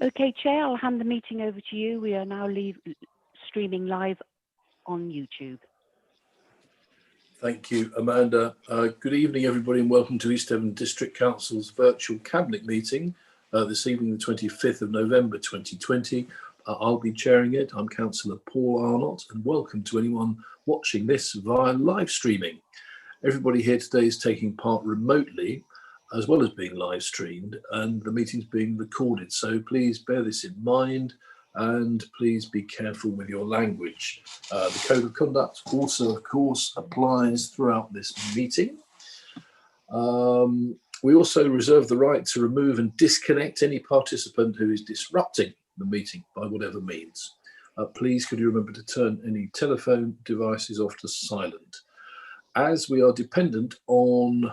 Okay, Chair, I'll hand the meeting over to you. We are now streaming live on YouTube. Thank you, Amanda. Good evening, everybody, and welcome to East Devon District Council's virtual Cabinet meeting this evening, the 25th of November 2020. I'll be chairing it. I'm Councillor Paul Arnott, and welcome to anyone watching this via live streaming. Everybody here today is taking part remotely, as well as being live streamed, and the meeting's being recorded. So please bear this in mind, and please be careful with your language. The Code of Conduct also, of course, applies throughout this meeting. We also reserve the right to remove and disconnect any participant who is disrupting the meeting by whatever means. Please could you remember to turn any telephone devices off to silent. As we are dependent on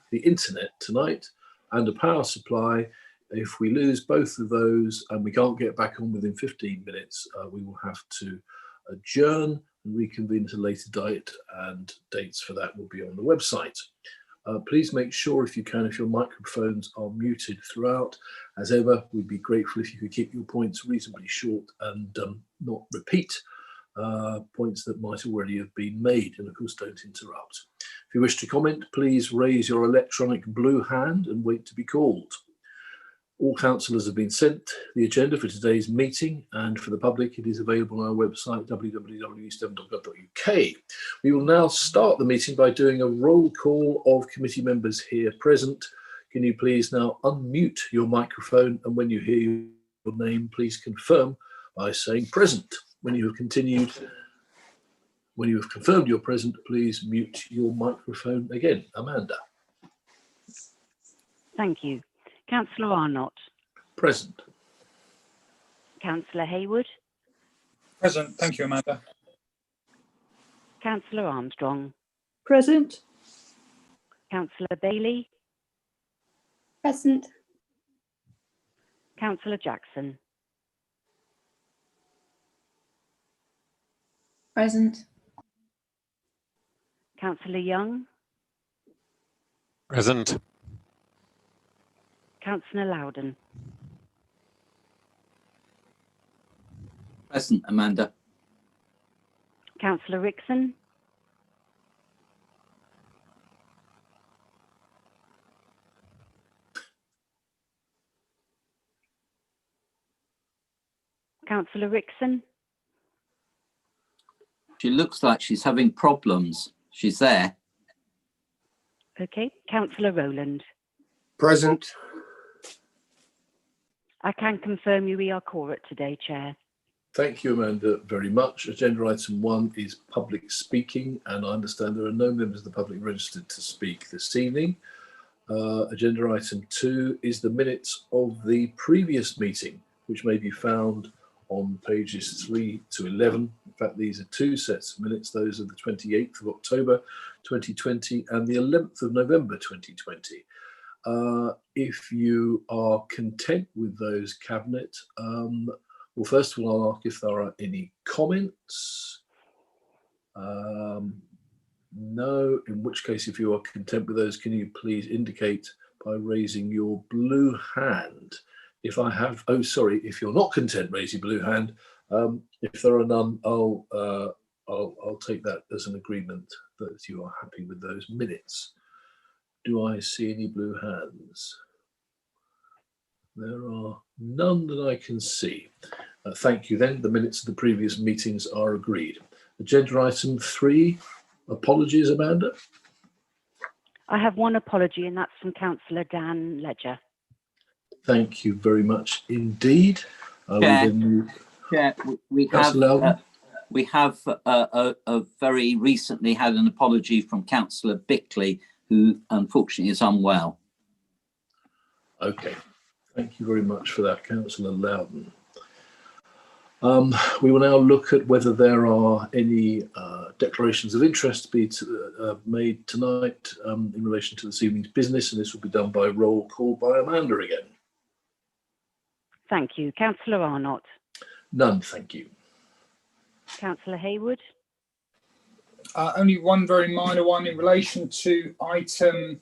the internet tonight and a power supply, if we lose both of those and we can't get back on within 15 minutes, we will have to adjourn and reconvene at a later date, and dates for that will be on the website. Please make sure, if you can, if your microphones are muted throughout. As ever, we'd be grateful if you could keep your points reasonably short and not repeat points that might already have been made, and of course don't interrupt. If you wish to comment, please raise your electronic blue hand and wait to be called. All councillors have been sent the agenda for today's meeting, and for the public it is available on our website www.eastdevon.gov.uk. We will now start the meeting by doing a roll call of committee members here present. Can you please now unmute your microphone, and when you hear your name, please confirm by saying present. When you have confirmed you're present, please mute your microphone again. Amanda. Thank you. Councillor Arnott. Present. Councillor Hayward. Present. Thank you, Amanda. Councillor Armstrong. Present. Councillor Bailey. Present. Councillor Jackson. Present. Councillor Young. Present. Councillor Loudon. Present, Amanda. Councillor Rickson. Councillor Rickson. She looks like she's having problems. She's there. Okay. Councillor Rowland. Present. I can confirm we are quorate today, Chair. Thank you, Amanda, very much. Agenda item 1 is public speaking, and I understand there are no members of the public registered to speak this evening. Agenda item 2 is the minutes of the previous meeting, which may be found on pages 3 to 11. In fact, these are 2 sets of minutes. Those are the 28th of October 2020 and the 11th of November 2020. If you are content with those, Cabinet, well, first of all, I'll ask if there are any comments. No, in which case, if you are content with those, can you please indicate by raising your blue hand? If I have, oh, sorry, if you're not content, raise your blue hand. If there are none, I'll take that as an agreement that you are happy with those minutes. Do I see any blue hands? There are none that I can see. Thank you then. The minutes of the previous meetings are agreed. Agenda item 3, apologies, Amanda. I have one apology, and that's from Councillor Dan Ledger. Thank you very much indeed. Chair, we have very recently had an apology from Councillor Bickley, who unfortunately is unwell. Okay, thank you very much for that, Councillor Loudon. We will now look at whether there are any declarations of interest to be made tonight in relation to this evening's business, and this will be done by roll call by Amanda again. Thank you. Councillor Arnott. None, thank you. Councillor Hayward. Only one very minor one in relation to item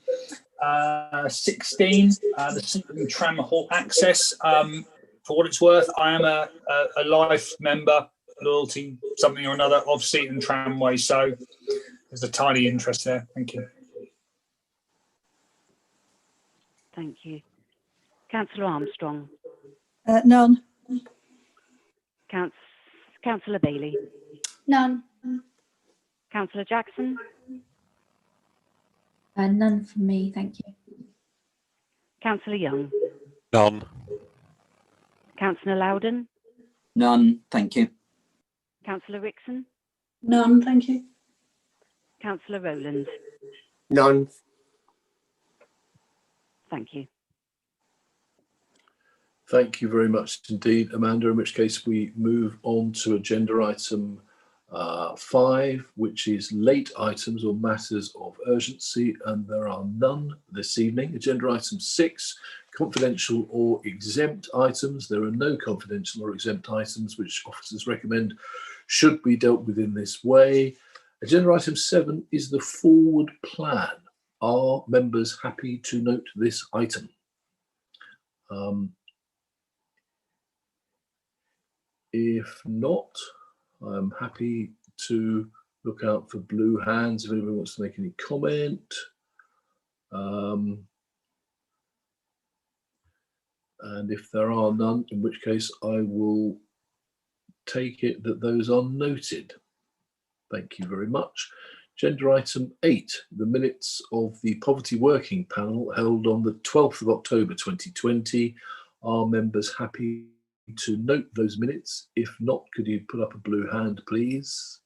16, the St. Tram Hall access. for what it's worth, I am a life member, loyalty, something or another, of Seaton Tramway. So there's a tiny interest there. Thank you. Thank you. Councillor Armstrong. None. Councillor Bailey. None. Councillor Jackson. None from me, thank you. Councillor Young. None. Councillor Loudon. None, thank you. Councillor Rickson. None, thank you. Councillor Rowland. None. Thank you. Thank you very much indeed, Amanda, in which case we move on to agenda item 5, which is late items or matters of urgency, and there are none this evening. Agenda item 6, confidential or exempt items. There are no confidential or exempt items which officers recommend should be dealt with in this way. Agenda item 7 is the forward plan. Are members happy to note this item? If not, I'm happy to look out for blue hands if anyone wants to make any comment. And if there are none, in which case I will take it that those are noted. Thank you very much. Agenda item 8, the minutes of the Poverty Working Panel held on the 12th of October 2020. Are members happy to note those minutes? If not, could you put up a blue hand, please?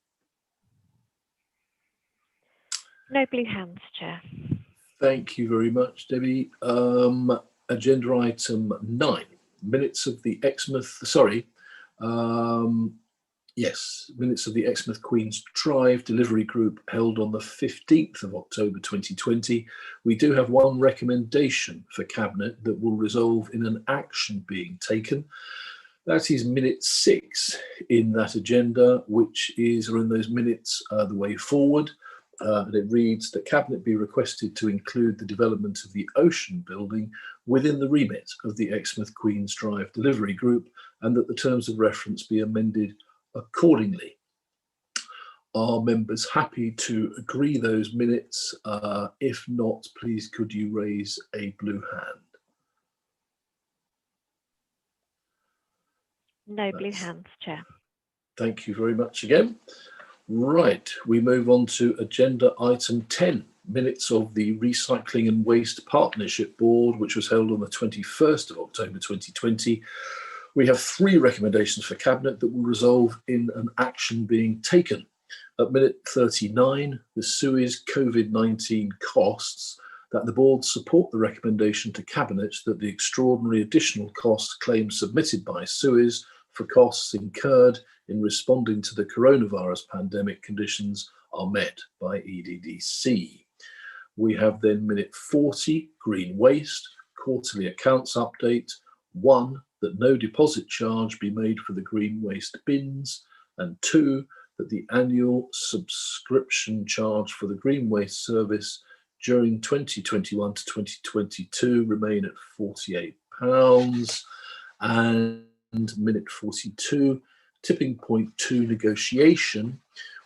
No blue hands, Chair. Thank you very much, Debbie. Agenda item 9, minutes of the Exmouth, minutes of the Exmouth Queen's Drive delivery group held on the 15th of October 2020. We do have one recommendation for Cabinet that will resolve in an action being taken. That is minute 6 in that agenda, which is, or in those minutes, the way forward. And it reads that Cabinet be requested to include the development of the Ocean building within the remit of the Exmouth Queen's Drive delivery group, and that the terms of reference be amended accordingly. Are members happy to agree those minutes? If not, please could you raise a blue hand? No blue hands, Chair. Thank you very much again. Right, we move on to agenda item 10, minutes of the Recycling and Waste Partnership Board, which was held on the 21st of October 2020. We have 3 recommendations for Cabinet that will resolve in an action being taken. At minute 39, the Suez COVID-19 costs, that the board support the recommendation to Cabinet that the extraordinary additional costs claims submitted by Suez for costs incurred in responding to the coronavirus pandemic conditions are met by EDDC. We have then minute 40, Green Waste, quarterly accounts update. 1, that no deposit charge be made for the green waste bins, and 2, that the annual subscription charge for the green waste service during 2021 to 2022 remain at £48. And minute 42, tipping point 2 negotiation,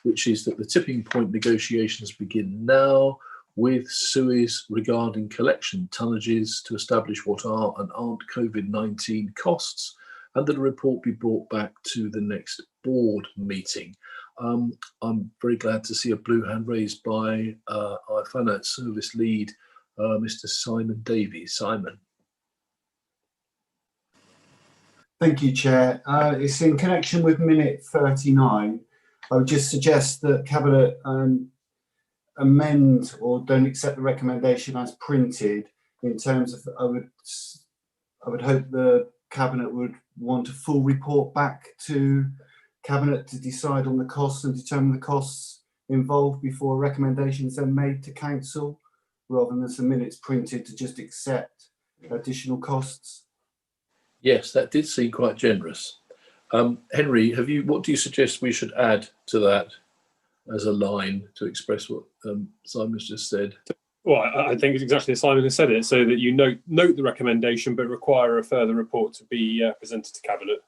which is that the tipping point negotiations begin now with Suez regarding collection tonnages to establish what are and aren't COVID-19 costs, and that a report be brought back to the next board meeting. I'm very glad to see a blue hand raised by our finance service lead, Mr. Simon Davies. Simon. Thank you, Chair. It's in connection with minute 39. I would just suggest that Cabinet amend or don't accept the recommendation as printed, in terms of I would hope the Cabinet would want a full report back to Cabinet to decide on the costs and determine the costs involved before recommendations are made to Council, rather than some minutes printed to just accept additional costs. Yes, that did seem quite generous. Henry, what do you suggest we should add to that as a line to express what Simon's just said? Well, I think it's exactly as Simon has said it, so that you note the recommendation, but require a further report to be presented to Cabinet.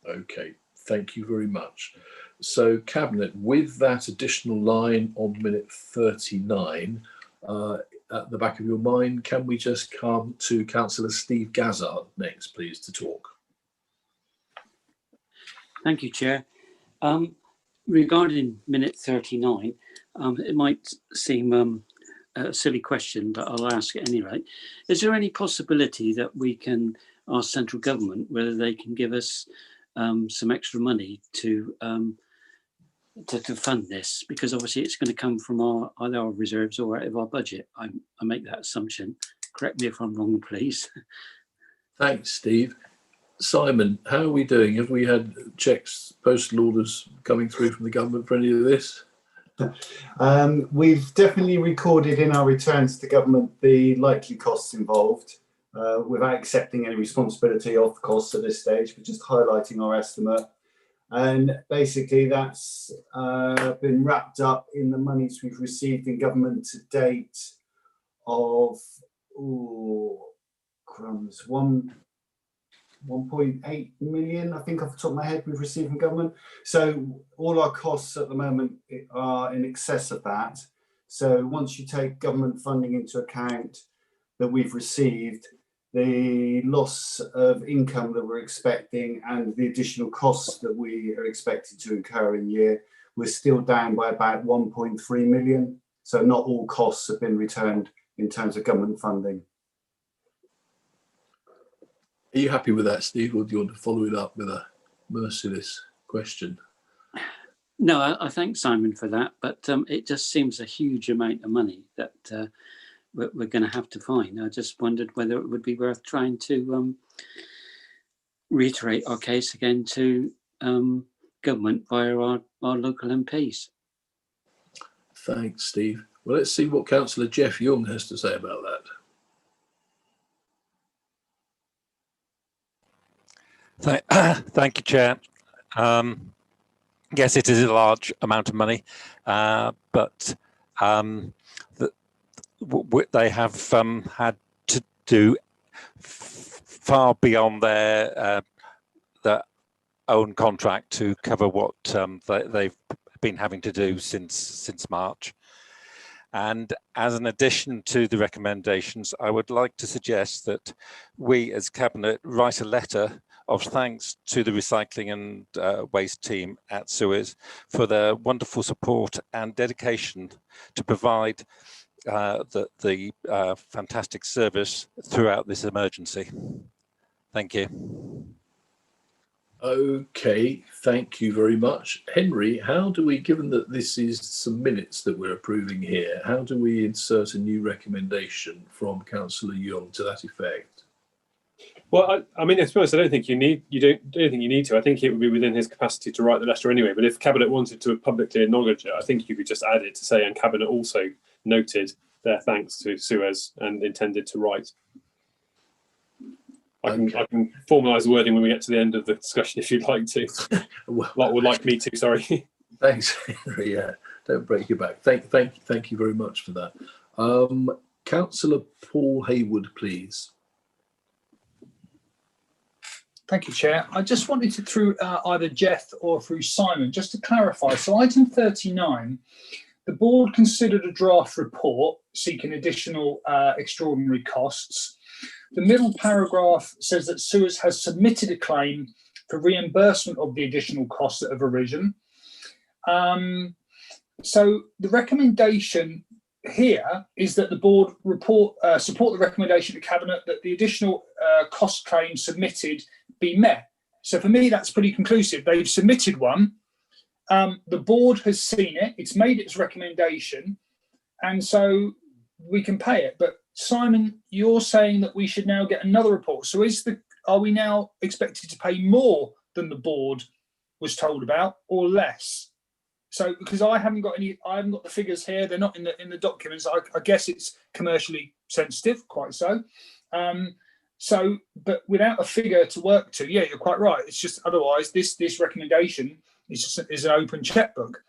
Okay, thank you very much. So, Cabinet, with that additional line on minute 39 at the back of your mind, can we just come to Councillor Steve Gazzard next, please, to talk? Thank you, Chair. Regarding minute 39, it might seem a silly question, but I'll ask at any rate. Is there any possibility that we can ask central government whether they can give us some extra money to fund this? Because obviously it's going to come from either our reserves or out of our budget. I make that assumption. Correct me if I'm wrong, please. Thanks, Steve. Simon, how are we doing? Have we had checks, postal orders coming through from the government for any of this? We've definitely recorded in our returns to government the likely costs involved, without accepting any responsibility of the costs at this stage, but just highlighting our estimate. And basically that's been wrapped up in the monies we've received in government to date of, 1.8 million, I think off the top of my head, we've received from government. So all our costs at the moment are in excess of that. So once you take government funding into account that we've received, the loss of income that we're expecting and the additional costs that we are expected to incur in year, we're still down by about 1.3 million. So not all costs have been returned in terms of government funding. Are you happy with that, Steve, or do you want to follow it up with a merciless question? No, I thank Simon for that, but it just seems a huge amount of money that we're going to have to find. I just wondered whether it would be worth trying to reiterate our case again to government via our local MPs. Thanks, Steve. Well, let's see what Councillor Jeff Young has to say about that. Thank you, Chair. Yes, it is a large amount of money, but they have had to do far beyond their own contract to cover what they've been having to do since March. And as an addition to the recommendations, I would like to suggest that we as Cabinet write a letter of thanks to the recycling and waste team at Suez for their wonderful support and dedication to provide the fantastic service throughout this emergency. Thank you. Okay, thank you very much. Henry, how do we, given that this is some minutes that we're approving here, how do we insert a new recommendation from Councillor Young to that effect? Well, I mean, to be honest, I don't think you need to. I think it would be within his capacity to write the letter anyway. But if Cabinet wanted to publicly acknowledge it, I think you could just add it to say, and Cabinet also noted their thanks to Suez and intended to write. I can formalise the wording when we get to the end of the discussion if you'd like to. Would like me to, sorry. Thanks, Henry. Yeah, don't break your back. Thank you very much for that. Councillor Paul Hayward, please. Thank you, Chair. I just wanted to, through either Jeff or through Simon, just to clarify. So item 39, the board considered a draft report seeking additional extraordinary costs. The middle paragraph says that Suez has submitted a claim for reimbursement of the additional costs that have arisen. So the recommendation here is that the board support the recommendation to Cabinet that the additional cost claim submitted be met. So for me, that's pretty conclusive. They've submitted one. The board has seen it. It's made its recommendation, and so we can pay it. But Simon, you're saying that we should now get another report. So are we now expected to pay more than the board was told about, or less? So because I haven't got the figures here. They're not in the documents. I guess it's commercially sensitive, quite so. But without a figure to work to, yeah, you're quite right. It's just otherwise this recommendation is an open checkbook.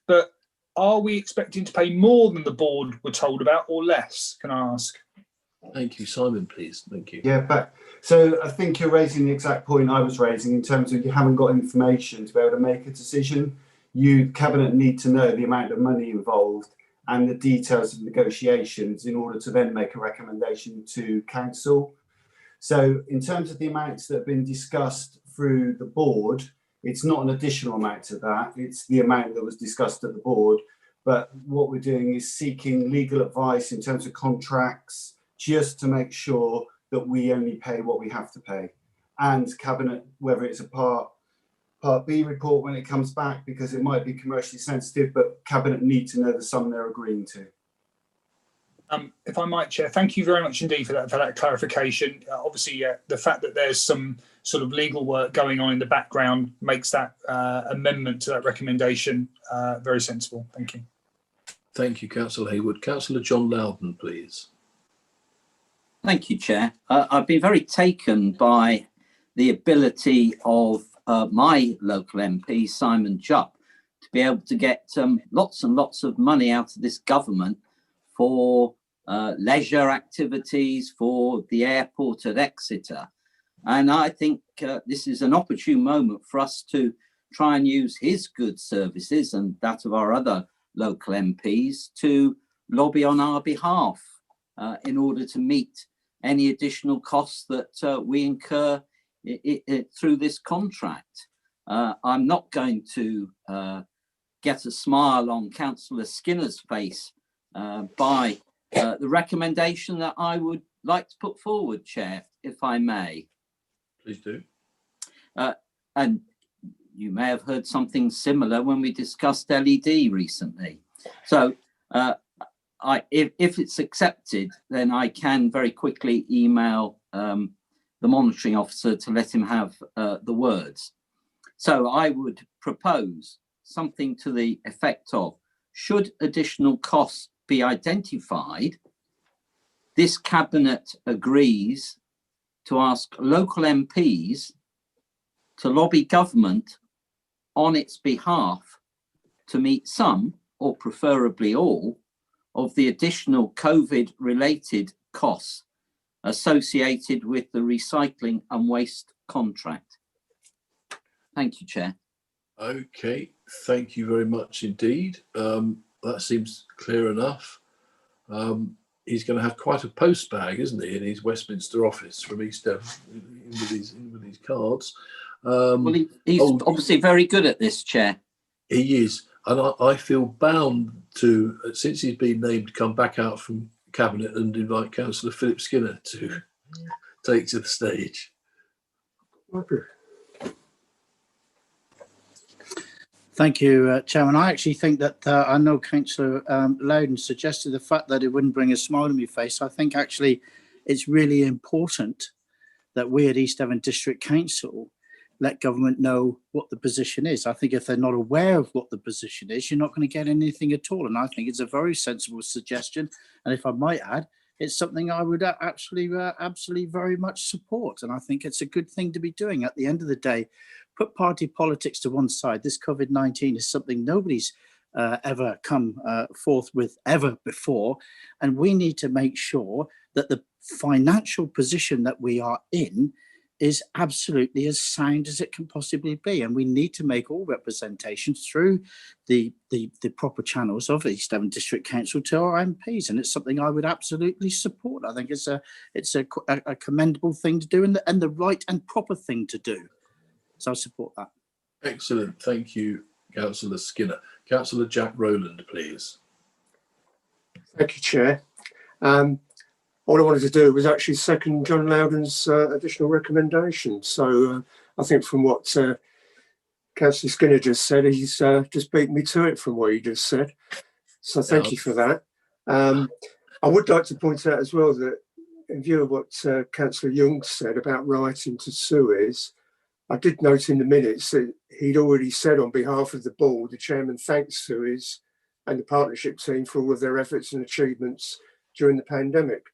But are we expecting to pay more than the board were told about or less? Can I ask? Thank you, Simon, please. Thank you. Yeah, but so I think you're raising the exact point I was raising in terms of you haven't got information to be able to make a decision. You, Cabinet, need to know the amount of money involved and the details of negotiations in order to then make a recommendation to Council. So in terms of the amounts that have been discussed through the board, it's not an additional amount to that, it's the amount that was discussed at the board. But what we're doing is seeking legal advice in terms of contracts, just to make sure that we only pay what we have to pay. And Cabinet, whether it's a Part B report when it comes back, because it might be commercially sensitive, but Cabinet need to know the sum they're agreeing to. If I might, Chair, thank you very much indeed for that clarification. Obviously, the fact that there's some sort of legal work going on in the background makes that amendment to that recommendation very sensible. Thank you. Thank you, Councillor Hayward. Councillor John Loudon, please. Thank you, Chair. I've been very taken by the ability of my local MP, Simon Jupp, to be able to get lots and lots of money out of this government for leisure activities, for the airport at Exeter. And I think this is an opportune moment for us to try and use his good services and that of our other local MPs to lobby on our behalf in order to meet any additional costs that we incur through this contract. I'm not going to get a smile on Councillor Skinner's face by the recommendation that I would like to put forward, Chair, if I may. Please do. And you may have heard something similar when we discussed LED recently. So if it's accepted, then I can very quickly email the monitoring officer to let him have the words. So I would propose something to the effect of, should additional costs be identified, this Cabinet agrees to ask local MPs to lobby government on its behalf to meet some, or preferably all, of the additional COVID-related costs associated with the recycling and waste contract. Thank you, Chair. Okay, thank you very much indeed. That seems clear enough. He's going to have quite a post bag, isn't he, in his Westminster office from East Devon with these cards. Well, he's obviously very good at this, Chair. He is, and I feel bound to, since he's been named, come back out from Cabinet and invite Councillor Philip Skinner to take to the stage. Okay. Thank you, Chairman. I actually think that I know Councillor Loudon suggested the fact that it wouldn't bring a smile on my face. I think actually it's really important that we at East Devon District Council let government know what the position is. I think if they're not aware of what the position is, you're not going to get anything at all. And I think it's a very sensible suggestion. And if I might add, it's something I would absolutely very much support. And I think it's a good thing to be doing. At the end of the day, put party politics to one side. This COVID-19 is something nobody's ever come forth with ever before. And we need to make sure that the financial position that we are in is absolutely as sound as it can possibly be. And we need to make all representations through the proper channels of East Devon District Council to our MPs. And it's something I would absolutely support. I think it's a commendable thing to do and the right and proper thing to do. So I support that. Excellent. Thank you, Councillor Skinner. Councillor Jack Rowland, please. Thank you, Chair. All I wanted to do was actually second John Loudon's additional recommendation. So I think from what Councillor Skinner just said, he's just beat me to it from what he just said. So thank you for that. I would like to point out as well that in view of what Councillor Young said about writing to Suez, I did note in the minutes that he'd already said on behalf of the board, the chairman thanks Suez and the partnership team for all of their efforts and achievements during the pandemic.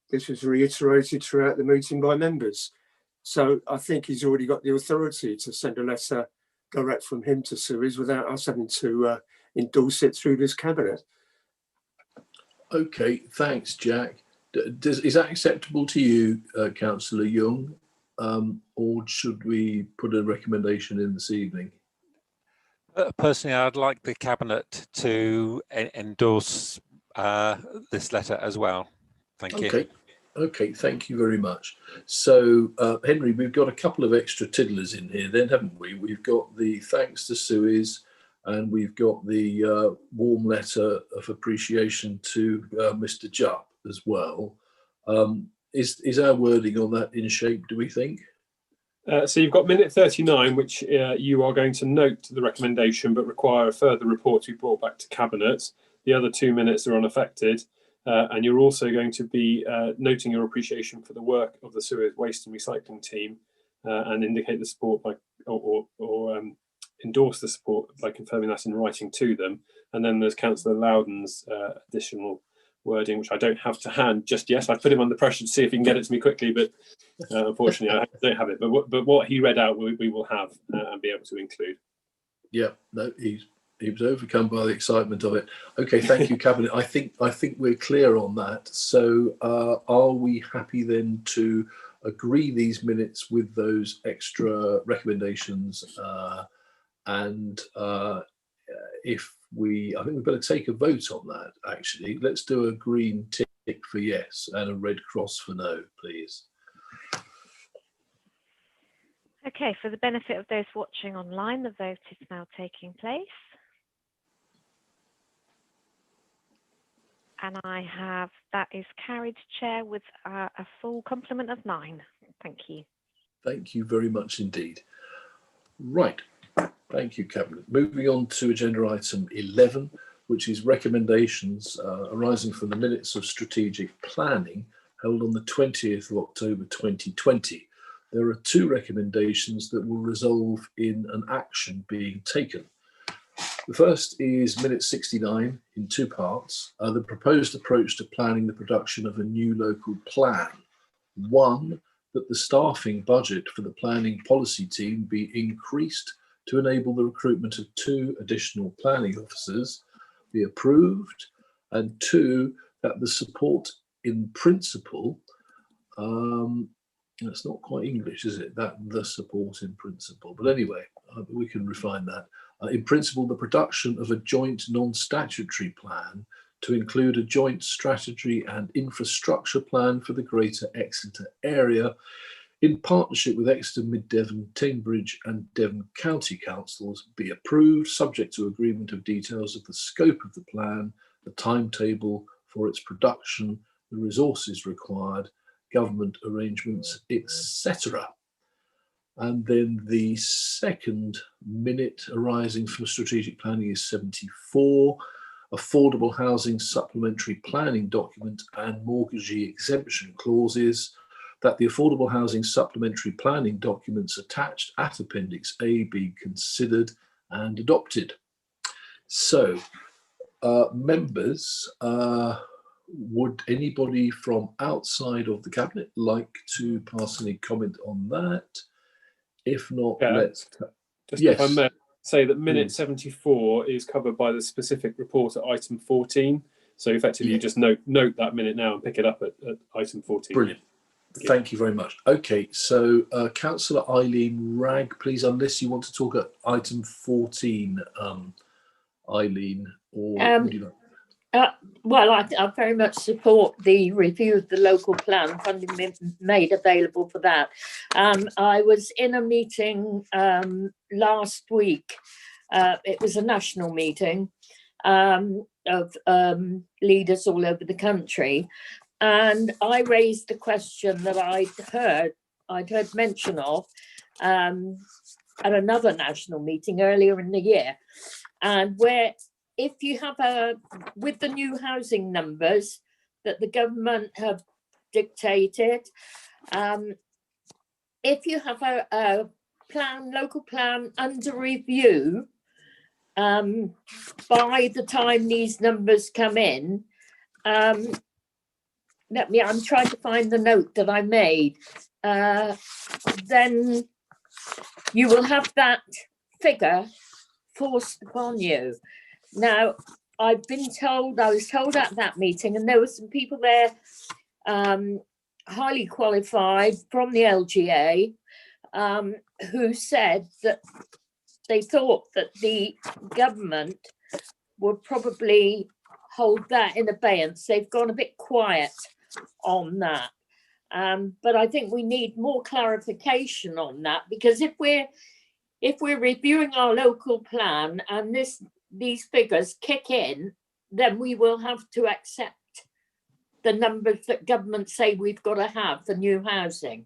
This was reiterated throughout the meeting by members. So I think he's already got the authority to send a letter direct from him to Suez without us having to endorse it through this cabinet. Okay, thanks, Jack. Is that acceptable to you, Councillor Young, or should we put a recommendation in this evening? Personally, I'd like the Cabinet to endorse this letter as well. Thank you. Okay, thank you very much. So, Henry, we've got a couple of extra tiddlers in here then, haven't we? We've got the thanks to Suez, and we've got the warm letter of appreciation to Mr. Jupp as well. Is our wording on that in shape, do we think? So you've got minute 39, which you are going to note the recommendation, but require a further report to be brought back to Cabinet. The other 2 minutes are unaffected. And you're also going to be noting your appreciation for the work of the Suez Waste and Recycling team and indicate the support by, or endorse the support by confirming that in writing to them. And then there's Councillor Loudon's additional wording, which I don't have to hand just yet. I put him under pressure to see if he can get it to me quickly, but unfortunately I don't have it. But what he read out, we will have and be able to include. Yeah, no, he was overcome by the excitement of it. Okay, thank you, Cabinet. I think we're clear on that. So are we happy then to agree these minutes with those extra recommendations? And if I think we better take a vote on that, actually. Let's do a green tick for yes and a red cross for no, please. Okay, for the benefit of those watching online, the vote is now taking place. And that is carried, Chair, with a full complement of 9. Thank you. Thank you very much indeed. Right, thank you, Cabinet. Moving on to agenda item 11, which is recommendations arising from the minutes of strategic planning held on the 20th of October 2020. There are 2 recommendations that will resolve in an action being taken. The first is minute 69 in 2 parts, the proposed approach to planning the production of a new local plan. 1, that the staffing budget for the planning policy team be increased to enable the recruitment of 2 additional planning officers be approved, and 2, that the support in principle, that's not quite English, is it? That the support in principle, but anyway, we can refine that. In principle, the production of a joint non-statutory plan to include a joint strategy and infrastructure plan for the Greater Exeter area in partnership with Exeter, Mid Devon, Cambridge and Devon County Councils be approved, subject to agreement of details of the scope of the plan, the timetable for its production, the resources required, government arrangements, etc. And then the second minute arising from strategic planning is 74, affordable housing supplementary planning document and mortgagee exemption clauses, that the affordable housing supplementary planning documents attached at Appendix A be considered and adopted. So, members, would anybody from outside of the Cabinet like to pass any comment on that? If not, let's... Just if I may say that minute 74 is covered by the specific report at item 14. So effectively, you just note that minute now and pick it up at item 14. Brilliant. Thank you very much. Okay, so Councillor Eileen Wragg, please, unless you want to talk at item 14, Eileen, or would you like? Well, I very much support the review of the local plan, funding made available for that. I was in a meeting last week. It was a national meeting of leaders all over the country. And I raised the question that I'd heard mention of at another national meeting earlier in the year. And where if you have with the new housing numbers that the government have dictated, if you have a local plan under review, by the time these numbers come in, I'm trying to find the note that I made, then you will have that figure forced upon you. Now, I was told at that meeting, and there were some people there highly qualified from the LGA who said that they thought that the government would probably hold that in abeyance. They've gone a bit quiet on that. But I think we need more clarification on that, because if we're reviewing our local plan and these figures kick in, then we will have to accept the numbers that government say we've got to have for new housing.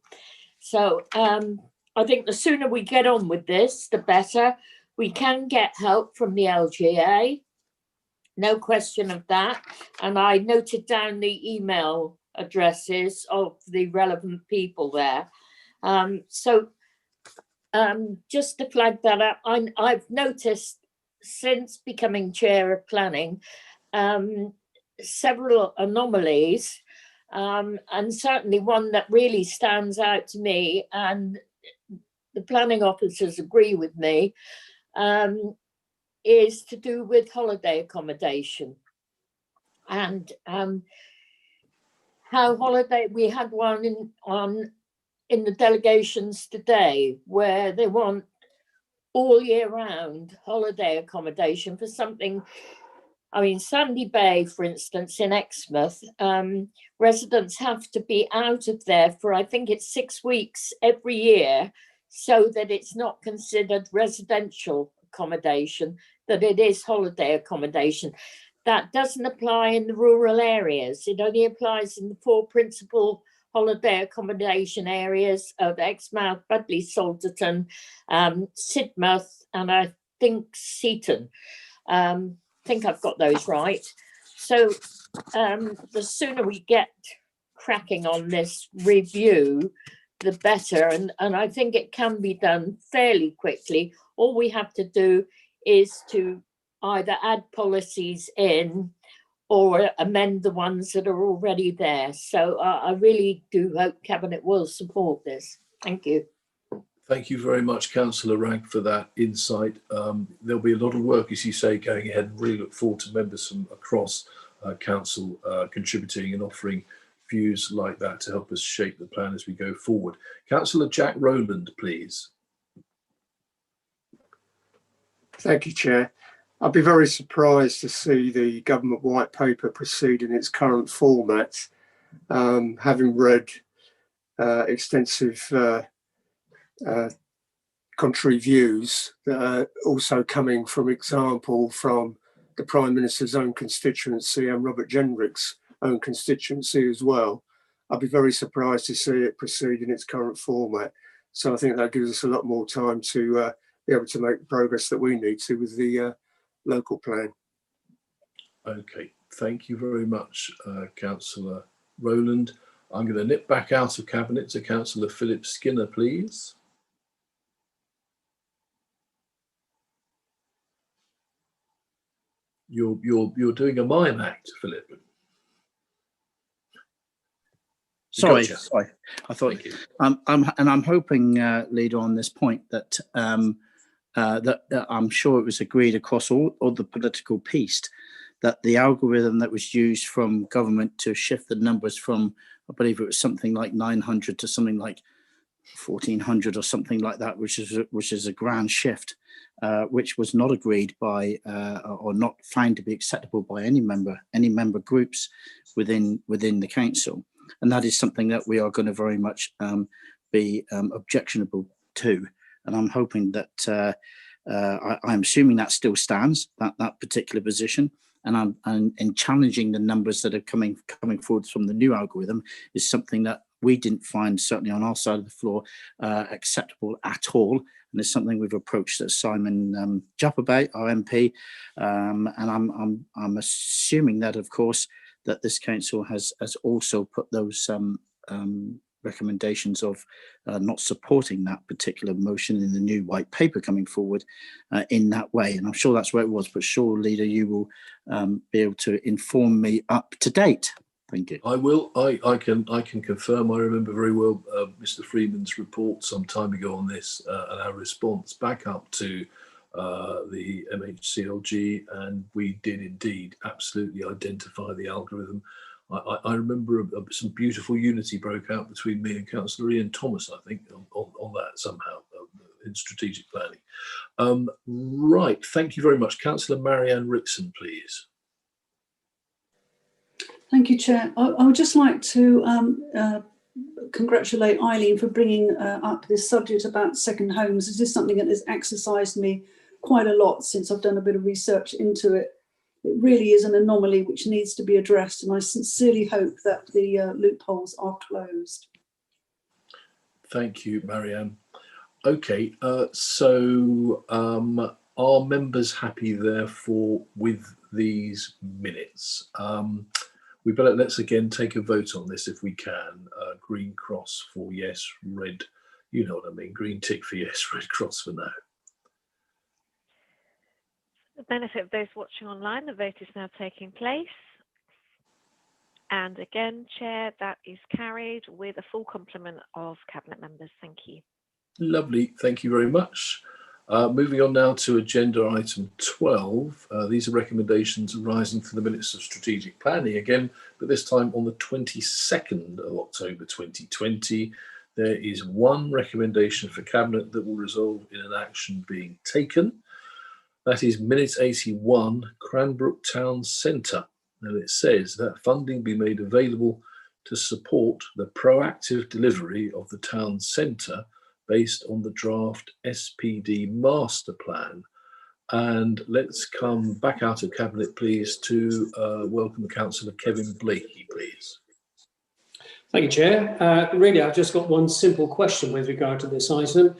So I think the sooner we get on with this, the better. We can get help from the LGA, no question of that. And I noted down the email addresses of the relevant people there. Just to flag that up, I've noticed since becoming chair of planning, several anomalies, and certainly one that really stands out to me, and the planning officers agree with me, is to do with holiday accommodation. And how we had one in the delegations today, where they want all year round holiday accommodation for something. I mean, Sandy Bay, for instance, in Exmouth, residents have to be out of there for, I think it's 6 weeks every year, so that it's not considered residential accommodation, that it is holiday accommodation. That doesn't apply in the rural areas. It only applies in the 4 principal holiday accommodation areas of Exmouth, Budleigh, Salterton, Sidmouth, and I think Seaton. I think I've got those right. So the sooner we get cracking on this review, the better. And I think it can be done fairly quickly. All we have to do is to either add policies in or amend the ones that are already there. So I really do hope Cabinet will support this. Thank you. Thank you very much, Councillor Rank, for that insight. There'll be a lot of work, as you say, going ahead, and really look forward to members from across Council contributing and offering views like that to help us shape the plan as we go forward. Councillor Jack Rowland, please. Thank you, Chair. I'd be very surprised to see the government white paper proceed in its current format, having read extensive contrary views that are also coming, from example, from the Prime Minister's own constituency and Robert Jenrick's own constituency as well. I'd be very surprised to see it proceed in its current format. So I think that gives us a lot more time to be able to make the progress that we need to with the local plan. Okay, thank you very much, Councillor Rowland. I'm going to nip back out of Cabinet to Councillor Philip Skinner, please. You're doing a mime act, Philip. Sorry, Gotcha. sorry. I thought I'm hoping, leader, on this point that that I'm sure it was agreed across all the political piece that the algorithm that was used from government to shift the numbers from, I believe it was something like 900 to something like 1400 or something like that, which is a grand shift, which was not agreed by or not found to be acceptable by any member groups within the council. And that is something that we are going to very much be objectionable to. And I'm hoping that I'm assuming that still stands, that particular position. And in challenging the numbers that are coming forward from the new algorithm is something that we didn't find, certainly on our side of the floor, acceptable at all. And it's something we've approached Simon Jupp about, our MP. And I'm assuming that, of course, that this council has also put those recommendations of not supporting that particular motion in the new white paper coming forward in that way. And I'm sure that's where it was, but sure, Leader, you will be able to inform me up to date. Thank you. I will. I can confirm. I remember very well Mr. Freeman's report some time ago on this and our response back up to the MHCLG, and we did indeed absolutely identify the algorithm. I remember some beautiful unity broke out between me and Councillor Ian Thomas, I think, on that somehow in strategic planning. Right, thank you very much. Councillor Marianne Rickson, please. Thank you, Chair. I would just like to congratulate Eileen for bringing up this subject about second homes. This is something that has exercised me quite a lot since I've done a bit of research into it. It really is an anomaly which needs to be addressed, and I sincerely hope that the loopholes are closed. Thank you, Marianne. Okay, so are members happy therefore with these minutes? We better, let's again take a vote on this if we can. Green cross for yes, red, you know what I mean, green tick for yes, red cross for no. For the benefit of those watching online, the vote is now taking place. And again, Chair, that is carried with a full complement of Cabinet members. Thank you. Lovely, thank you very much. Moving on now to agenda item 12. These are recommendations arising from the minutes of strategic planning again, but this time on the 22nd of October 2020. There is one recommendation for Cabinet that will result in an action being taken. That is minute 81, Cranbrook Town Centre. And it says that funding be made available to support the proactive delivery of the town centre based on the draft SPD master plan. And let's come back out of Cabinet, please, to welcome Councillor Kevin Blakey, please. Thank you, Chair. Really, I've just got one simple question with regard to this item.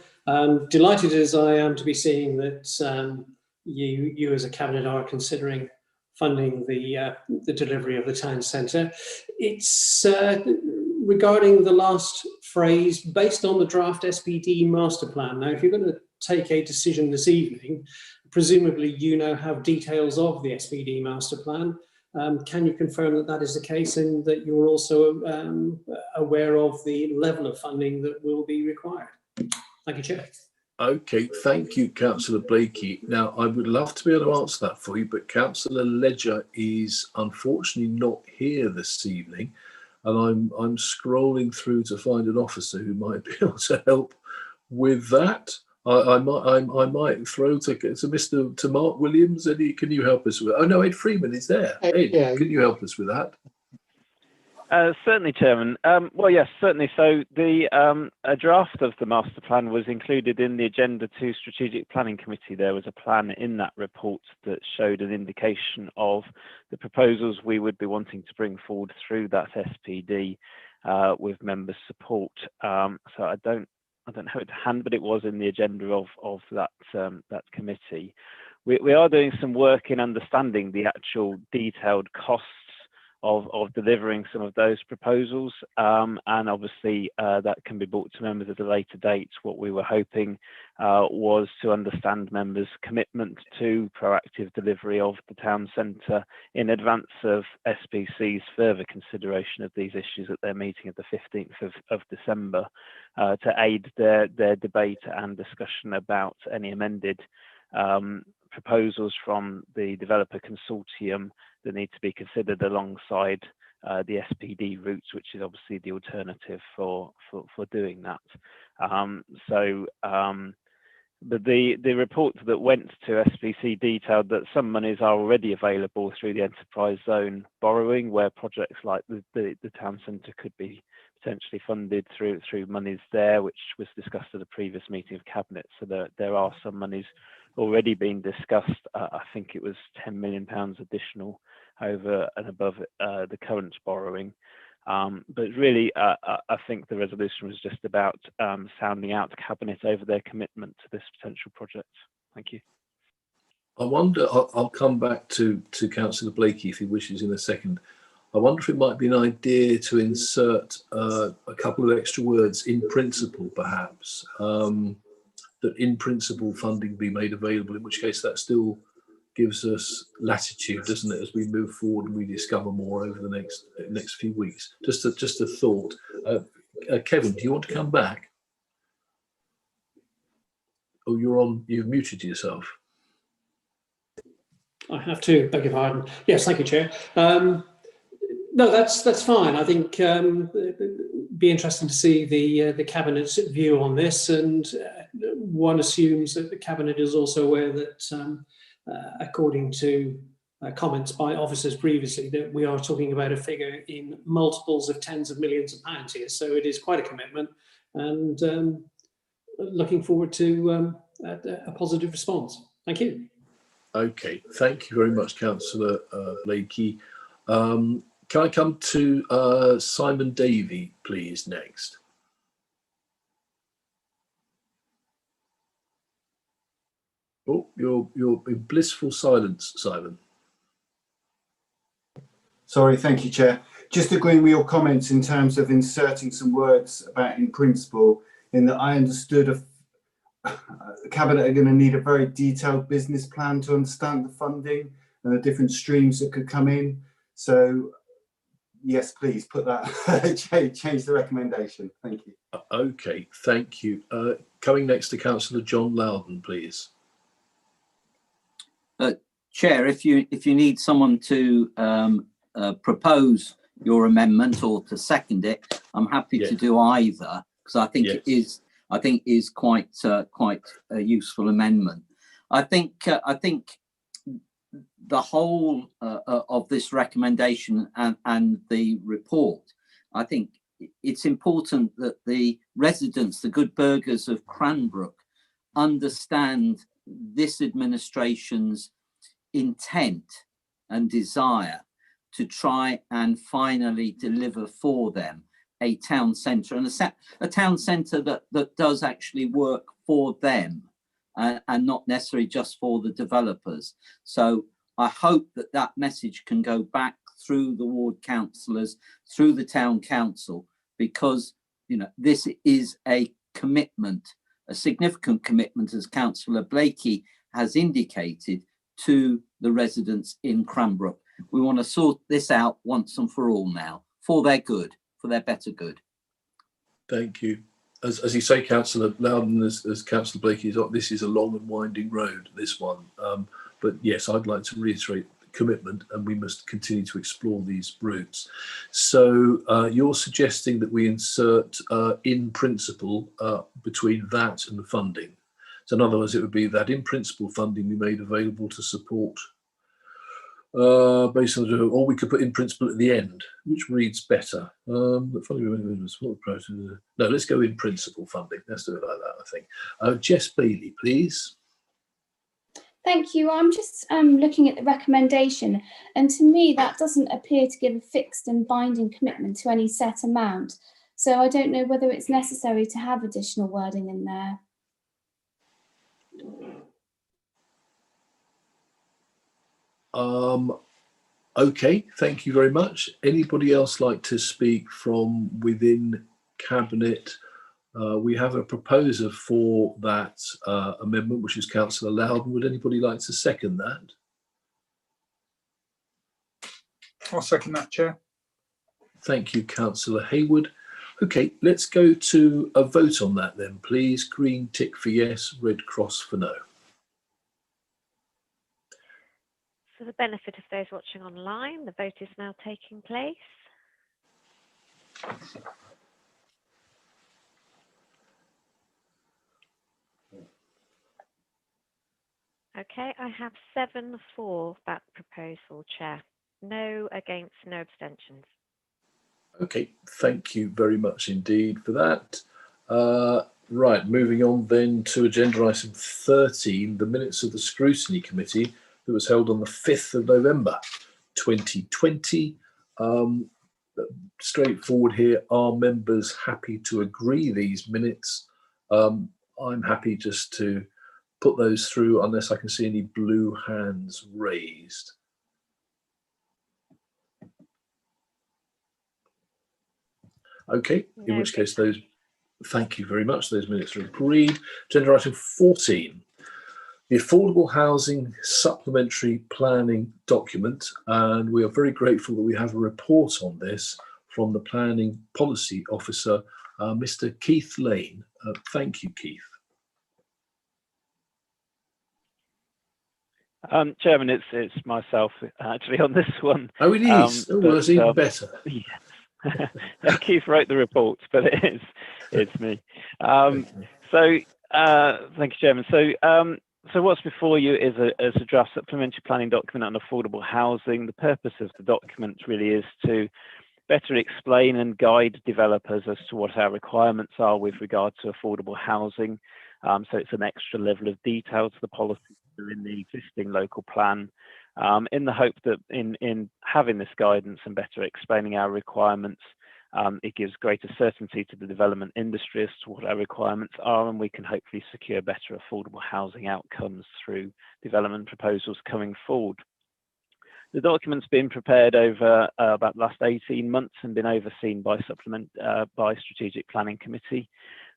Delighted as I am to be seeing that you as a Cabinet are considering funding the delivery of the town centre. It's regarding the last phrase, based on the draft SPD master plan. Now, if you're going to take a decision this evening, presumably you now have details of the SPD master plan. Can you confirm that that is the case and that you're also aware of the level of funding that will be required? Thank you, Chair. Okay, thank you, Councillor Blakey. Now, I would love to be able to answer that for you, but Councillor Ledger is unfortunately not here this evening, and I'm scrolling through to find an officer who might be able to help with that. I might throw to Mark Williams. Eddie, can you help us with? Oh no, Ed Freeman is there. Ed, yeah. Can you help us with that? Certainly, Chairman. Well, yes, certainly. So the a draft of the master plan was included in the Agenda 2 Strategic Planning Committee. There was a plan in that report that showed an indication of the proposals we would be wanting to bring forward through that SPD with members' support. So I don't have it to hand, but it was in the agenda of that that committee. We are doing some work in understanding the actual detailed costs of delivering some of those proposals, and obviously that can be brought to members at a later date. What we were hoping was to understand members' commitment to proactive delivery of the town centre in advance of SPC's further consideration of these issues at their meeting of the 15th of December, to aid their debate and discussion about any amended proposals from the developer consortium that need to be considered alongside the SPD routes, which is obviously the alternative for doing that. But the report that went to SPC detailed that some monies are already available through the enterprise zone borrowing, where projects like the town centre could be potentially funded through monies there, which was discussed at a previous meeting of Cabinet. So there are some monies already being discussed. I think it was £10 million additional over and above the current borrowing. But really, I think the resolution was just about sounding out the Cabinet over their commitment to this potential project. Thank you. I wonder, I'll come back to Councillor Blakey if he wishes in a second. I wonder if it might be an idea to insert a couple of extra words, in principle perhaps, that in principle funding be made available, in which case that still gives us latitude, doesn't it, as we move forward and we discover more over the next few weeks. Just a thought. Kevin, do you want to come back? Oh, you've muted yourself. I have to, beg your pardon. Yes, thank you, Chair. No, that's fine. I think it'd be interesting to see the Cabinet's view on this, and one assumes that the Cabinet is also aware that, according to comments by officers previously, that we are talking about a figure in multiples of tens of millions of pounds here. So it is quite a commitment, and looking forward to a positive response. Thank you. Okay, thank you very much, Councillor Blakey. Can I come to Simon Davey, please, next? Oh, you're in blissful silence, Simon. Sorry, thank you, Chair. Just agreeing with your comments in terms of inserting some words about in principle, in that I understood the Cabinet are going to need a very detailed business plan to understand the funding and the different streams that could come in. So, yes, please put that, change the recommendation. Thank you. Okay, thank you. Coming next to Councillor John Loudon, please. Chair, if you need someone to propose your amendment or to second it, I'm happy to do either, because I think it is quite a useful amendment. I think the whole of this recommendation and the report, I think it's important that the residents, the good burghers of Cranbrook, understand this administration's intent and desire to try and finally deliver for them a town centre, and a town centre that does actually work for them and not necessarily just for the developers. So I hope that message can go back through the ward councillors, through the town council, because this is a commitment, a significant commitment, as Councillor Blakey has indicated, to the residents in Cranbrook. We want to sort this out once and for all now, for their good, for their better good. Thank you. As you say, Councillor Loudon, as Councillor Blakey, this is a long and winding road, this one. But yes, I'd like to reiterate the commitment, and we must continue to explore these routes. So you're suggesting that we insert in principle between that and the funding. So in other words, it would be that in principle funding be made available to support based on, or we could put in principle at the end, which reads better. No, let's go in principle funding. Let's do it like that, I think. Jess Bailey, please. Thank you. I'm just looking at the recommendation, and to me that doesn't appear to give a fixed and binding commitment to any set amount. So I don't know whether it's necessary to have additional wording in there. Okay, thank you very much. Anybody else like to speak from within Cabinet? We have a proposer for that amendment, which is Councillor Loudon. Would anybody like to second that? I'll second that, Chair. Thank you, Councillor Hayward. Okay, let's go to a vote on that then, please. Green tick for yes, red cross for no. For the benefit of those watching online, the vote is now taking place. Okay, I have 7 for that proposal, Chair. No against, no abstentions. Okay, thank you very much indeed for that. Right, moving on then to agenda item 13, the minutes of the Scrutiny Committee that was held on the 5th of November 2020. Straightforward here, are members happy to agree these minutes? I'm happy just to put those through unless I can see any blue hands raised. Okay, in which case those, thank you very much, those minutes are agreed. Agenda item 14, the Affordable Housing Supplementary Planning Document, and we are very grateful that we have a report on this from the Planning Policy Officer, Mr. Keith Lane. Thank you, Keith. Chairman, it's myself actually on this one. Oh, it is. Well, that's even better. Yeah. Keith wrote the report, but it's me. Thank you, Chairman. So what's before you is a draft supplementary planning document on affordable housing. The purpose of the document really is to better explain and guide developers as to what our requirements are with regard to affordable housing. So it's an extra level of detail to the policies that are in the existing local plan, in the hope that in having this guidance and better explaining our requirements, it gives greater certainty to the development industry as to what our requirements are, and we can hopefully secure better affordable housing outcomes through development proposals coming forward. The document's been prepared over about the last 18 months and been overseen by Strategic Planning Committee.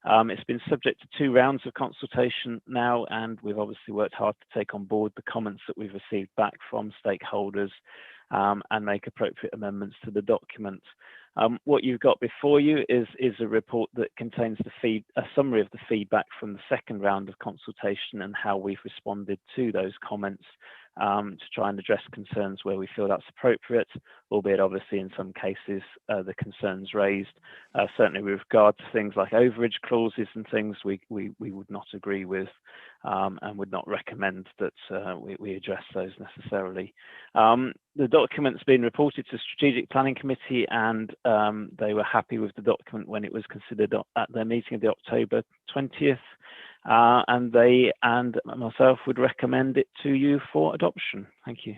It's been subject to 2 rounds of consultation now, and we've obviously worked hard to take on board the comments that we've received back from stakeholders and make appropriate amendments to the document. What you've got before you is a report that contains a summary of the feedback from the second round of consultation and how we've responded to those comments to try and address concerns where we feel that's appropriate, albeit obviously in some cases the concerns raised, certainly with regard to things like overage clauses and things we would not agree with and would not recommend that we address those necessarily. The document's been reported to Strategic Planning Committee, and they were happy with the document when it was considered at their meeting of the October 20th. And they and myself would recommend it to you for adoption. Thank you.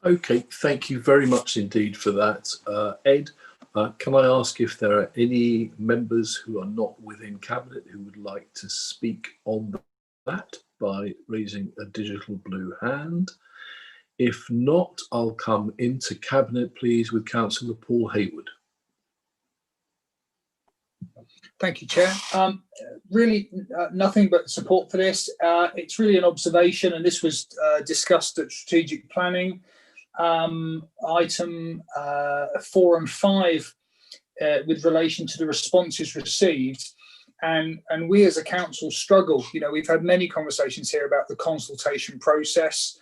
Okay, thank you very much indeed for that. Ed, can I ask if there are any members who are not within Cabinet who would like to speak on that by raising a digital blue hand? If not, I'll come into Cabinet, please, with Councillor Paul Hayward. Thank you, Chair. Really, nothing but support for this. It's really an observation, and this was discussed at strategic planning. Item 4 and 5 with relation to the responses received. And we as a council struggle. You know, we've had many conversations here about the consultation process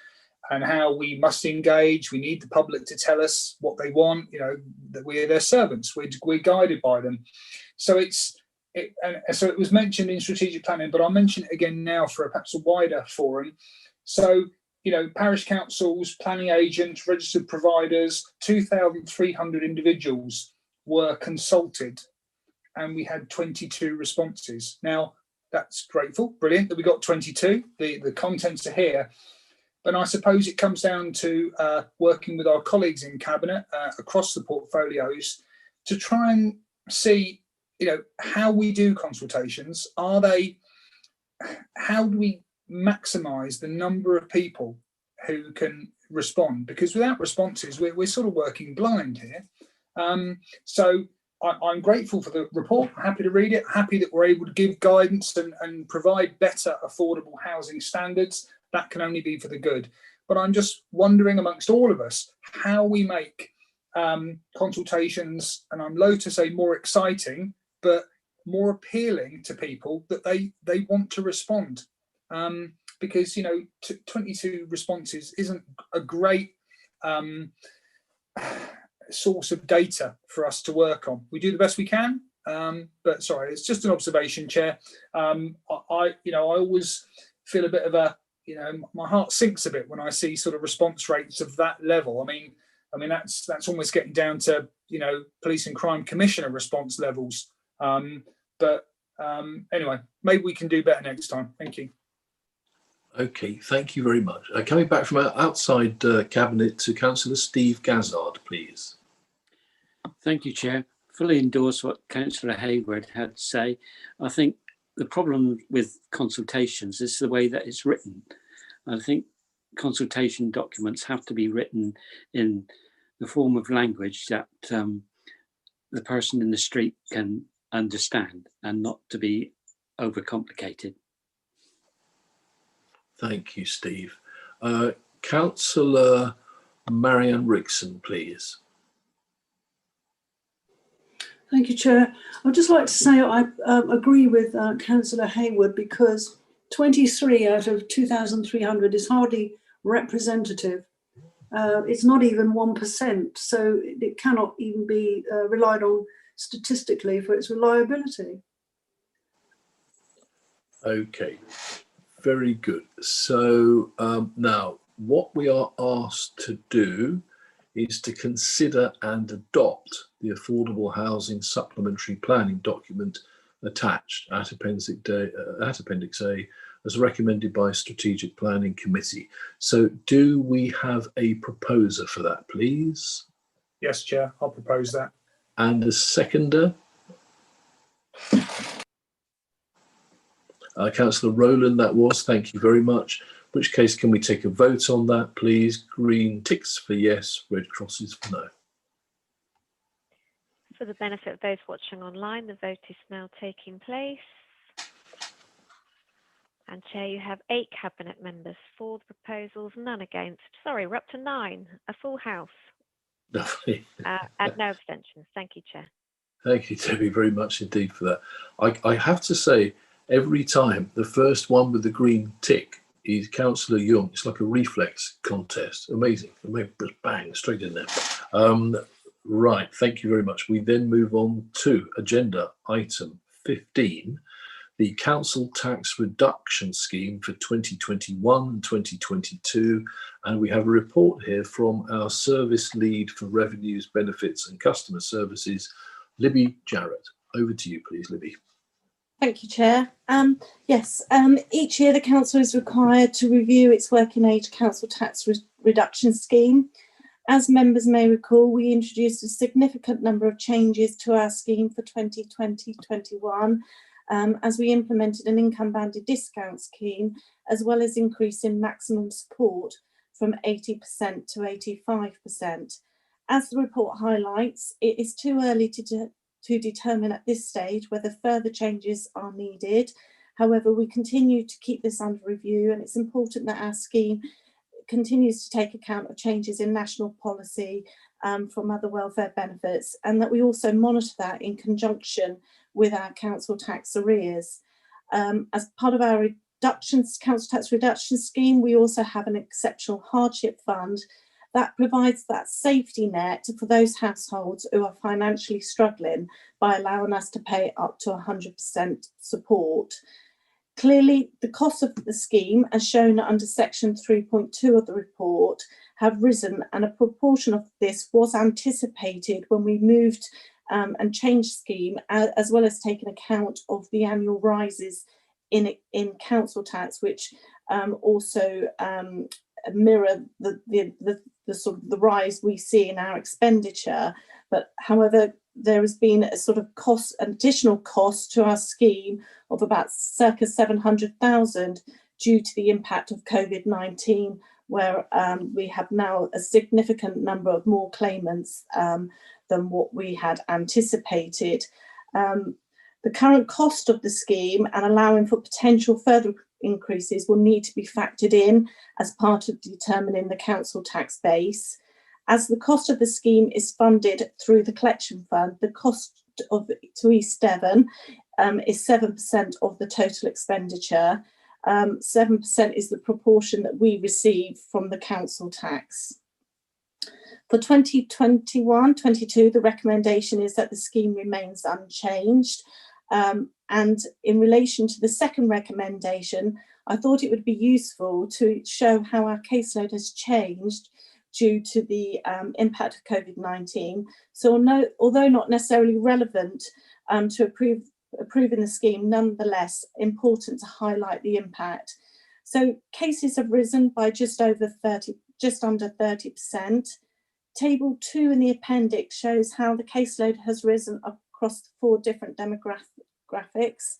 and how we must engage. We need the public to tell us what they want, you know, that we're their servants. We're guided by them. So so it was mentioned in strategic planning, but I'll mention it again now for perhaps a wider forum. So, you know, parish councils, planning agents, registered providers, 2,300 individuals were consulted, and we had 22 responses. Now, that's grateful, brilliant that we got 22. The contents are here. But I suppose it comes down to working with our colleagues in Cabinet across the portfolios to try and see, you know, how we do consultations. How do we maximise the number of people who can respond? Because without responses, we're sort of working blind here. So I'm grateful for the report, happy to read it, happy that we're able to give guidance and provide better affordable housing standards. That can only be for the good. But I'm just wondering amongst all of us how we make consultations, and I'm loath to say more exciting, but more appealing to people that they want to respond. Because, you know, 22 responses isn't a great source of data for us to work on. We do the best we can, but sorry, it's just an observation, Chair. I always feel a bit of a, you know, my heart sinks a bit when I see sort of response rates of that level. I mean that's almost getting down to, you know, Police and Crime Commissioner response levels. Anyway, maybe we can do better next time. Thank you. Okay, thank you very much. Coming back from outside Cabinet to Councillor Steve Gazzard, please. Thank you, Chair. Fully endorse what Councillor Hayward had to say. I think the problem with consultations is the way that it's written. I think consultation documents have to be written in the form of language that the person in the street can understand and not to be overcomplicated. Thank you, Steve. Councillor Marianne Rickson, please. Thank you, Chair. I'd just like to say I agree with Councillor Hayward, because 23 out of 2,300 is hardly representative. It's not even 1%, so it cannot even be relied on statistically for its reliability. Okay, very good. So now what we are asked to do is to consider and adopt the Affordable Housing Supplementary Planning document attached at Appendix A as recommended by Strategic Planning Committee. So do we have a proposer for that, please? Yes, Chair, I'll propose that. And a seconder? Councillor Rowland, that was. Thank you very much. In which case, can we take a vote on that, please? Green ticks for yes, red crosses for no. For the benefit of those watching online, the vote is now taking place. And Chair, you have 8 Cabinet members for the proposals, none against. Sorry, we're up to 9, a full house. Lovely. And no abstentions. Thank you, Chair. Thank you, Debbie, very much indeed for that. I have to say, every time the first one with the green tick is Councillor Young, it's like a reflex contest. Amazing. Bang, straight in there. Right, thank you very much. We then move on to agenda item 15, the Council Tax Reduction Scheme for 2021 and 2022. And we have a report here from our Service Lead for Revenues, Benefits and Customer Services, Libby Jarrett. Over to you, please, Libby. Thank you, Chair. Each year the Council is required to review its working age council tax reduction scheme. As members may recall, we introduced a significant number of changes to our scheme for 2020-21 as we implemented an income-banded discount scheme, as well as increasing maximum support from 80% to 85%. As the report highlights, it is too early to determine at this stage whether further changes are needed. However, we continue to keep this under review, and it's important that our scheme continues to take account of changes in national policy from other welfare benefits, and that we also monitor that in conjunction with our council tax arrears. As part of our council tax reduction scheme, we also have an exceptional hardship fund that provides that safety net for those households who are financially struggling by allowing us to pay up to 100% support. Clearly, the costs of the scheme, as shown under section 3.2 of the report, have risen, and a proportion of this was anticipated when we moved and changed scheme, as well as taking account of the annual rises in council tax, which also mirror the sort of the rise we see in our expenditure. But however, there has been a sort of an additional cost to our scheme of about circa 700,000 due to the impact of COVID-19, where we have now a significant number of more claimants than what we had anticipated. The current cost of the scheme and allowing for potential further increases will need to be factored in as part of determining the council tax base. As the cost of the scheme is funded through the collection fund, the cost to East Devon is 7% of the total expenditure. 7% is the proportion that we receive from the council tax. For 2021-22, the recommendation is that the scheme remains unchanged. And in relation to the second recommendation, I thought it would be useful to show how our caseload has changed due to the impact of COVID-19. So although not necessarily relevant to approving the scheme, nonetheless important to highlight the impact. So cases have risen by just under 30%. Table 2 in the appendix shows how the caseload has risen across the 4 different demographics.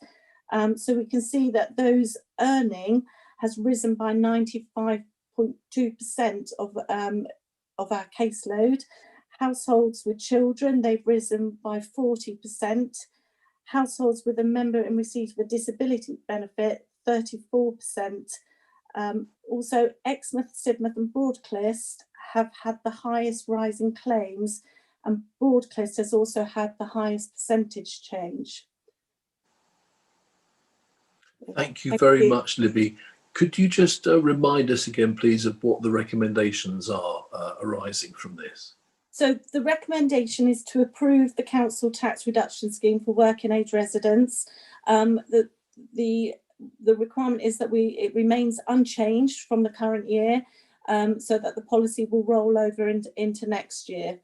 So we can see that those earning has risen by 95.2% of our caseload. Households with children, they've risen by 40%. Households with a member in receipt of a disability benefit, 34%. Also, Exmouth, Sidmouth and Broadclyst have had the highest rise in claims, and Broadclyst has also had the highest percentage change. Thank you Thank very you. much, Libby. Could you just remind us again, please, of what the recommendations are arising from this? So the recommendation is to approve the council tax reduction scheme for working age residents. The requirement is that it remains unchanged from the current year, so that the policy will roll over into next year.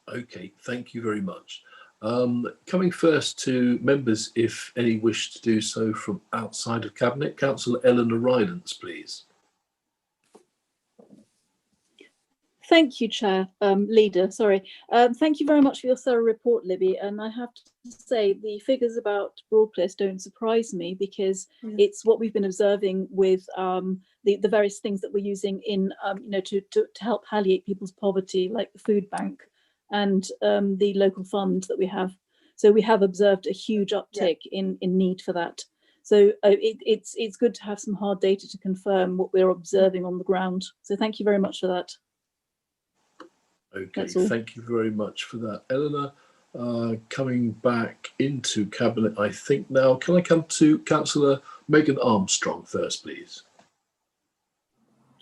Okay, thank you very much. Coming first to members, if any wish to do so from outside of Cabinet, Councillor Eleanor Rylance, please. Thank you, Chair, Leader, sorry. Thank you very much for your thorough report, Libby. And I have to say the figures about Broadcliff don't surprise me, because it's what we've been observing with the various things that we're using in, to help palliate people's poverty, like the food bank and the local fund that we have. So we have observed a huge uptick in need for that. So it's good to have some hard data to confirm what we're observing on the ground. So thank you very much for that. Okay, thank you very much for that, Eleanor. Coming back into Cabinet, I think now, can I come to Councillor Megan Armstrong first, please?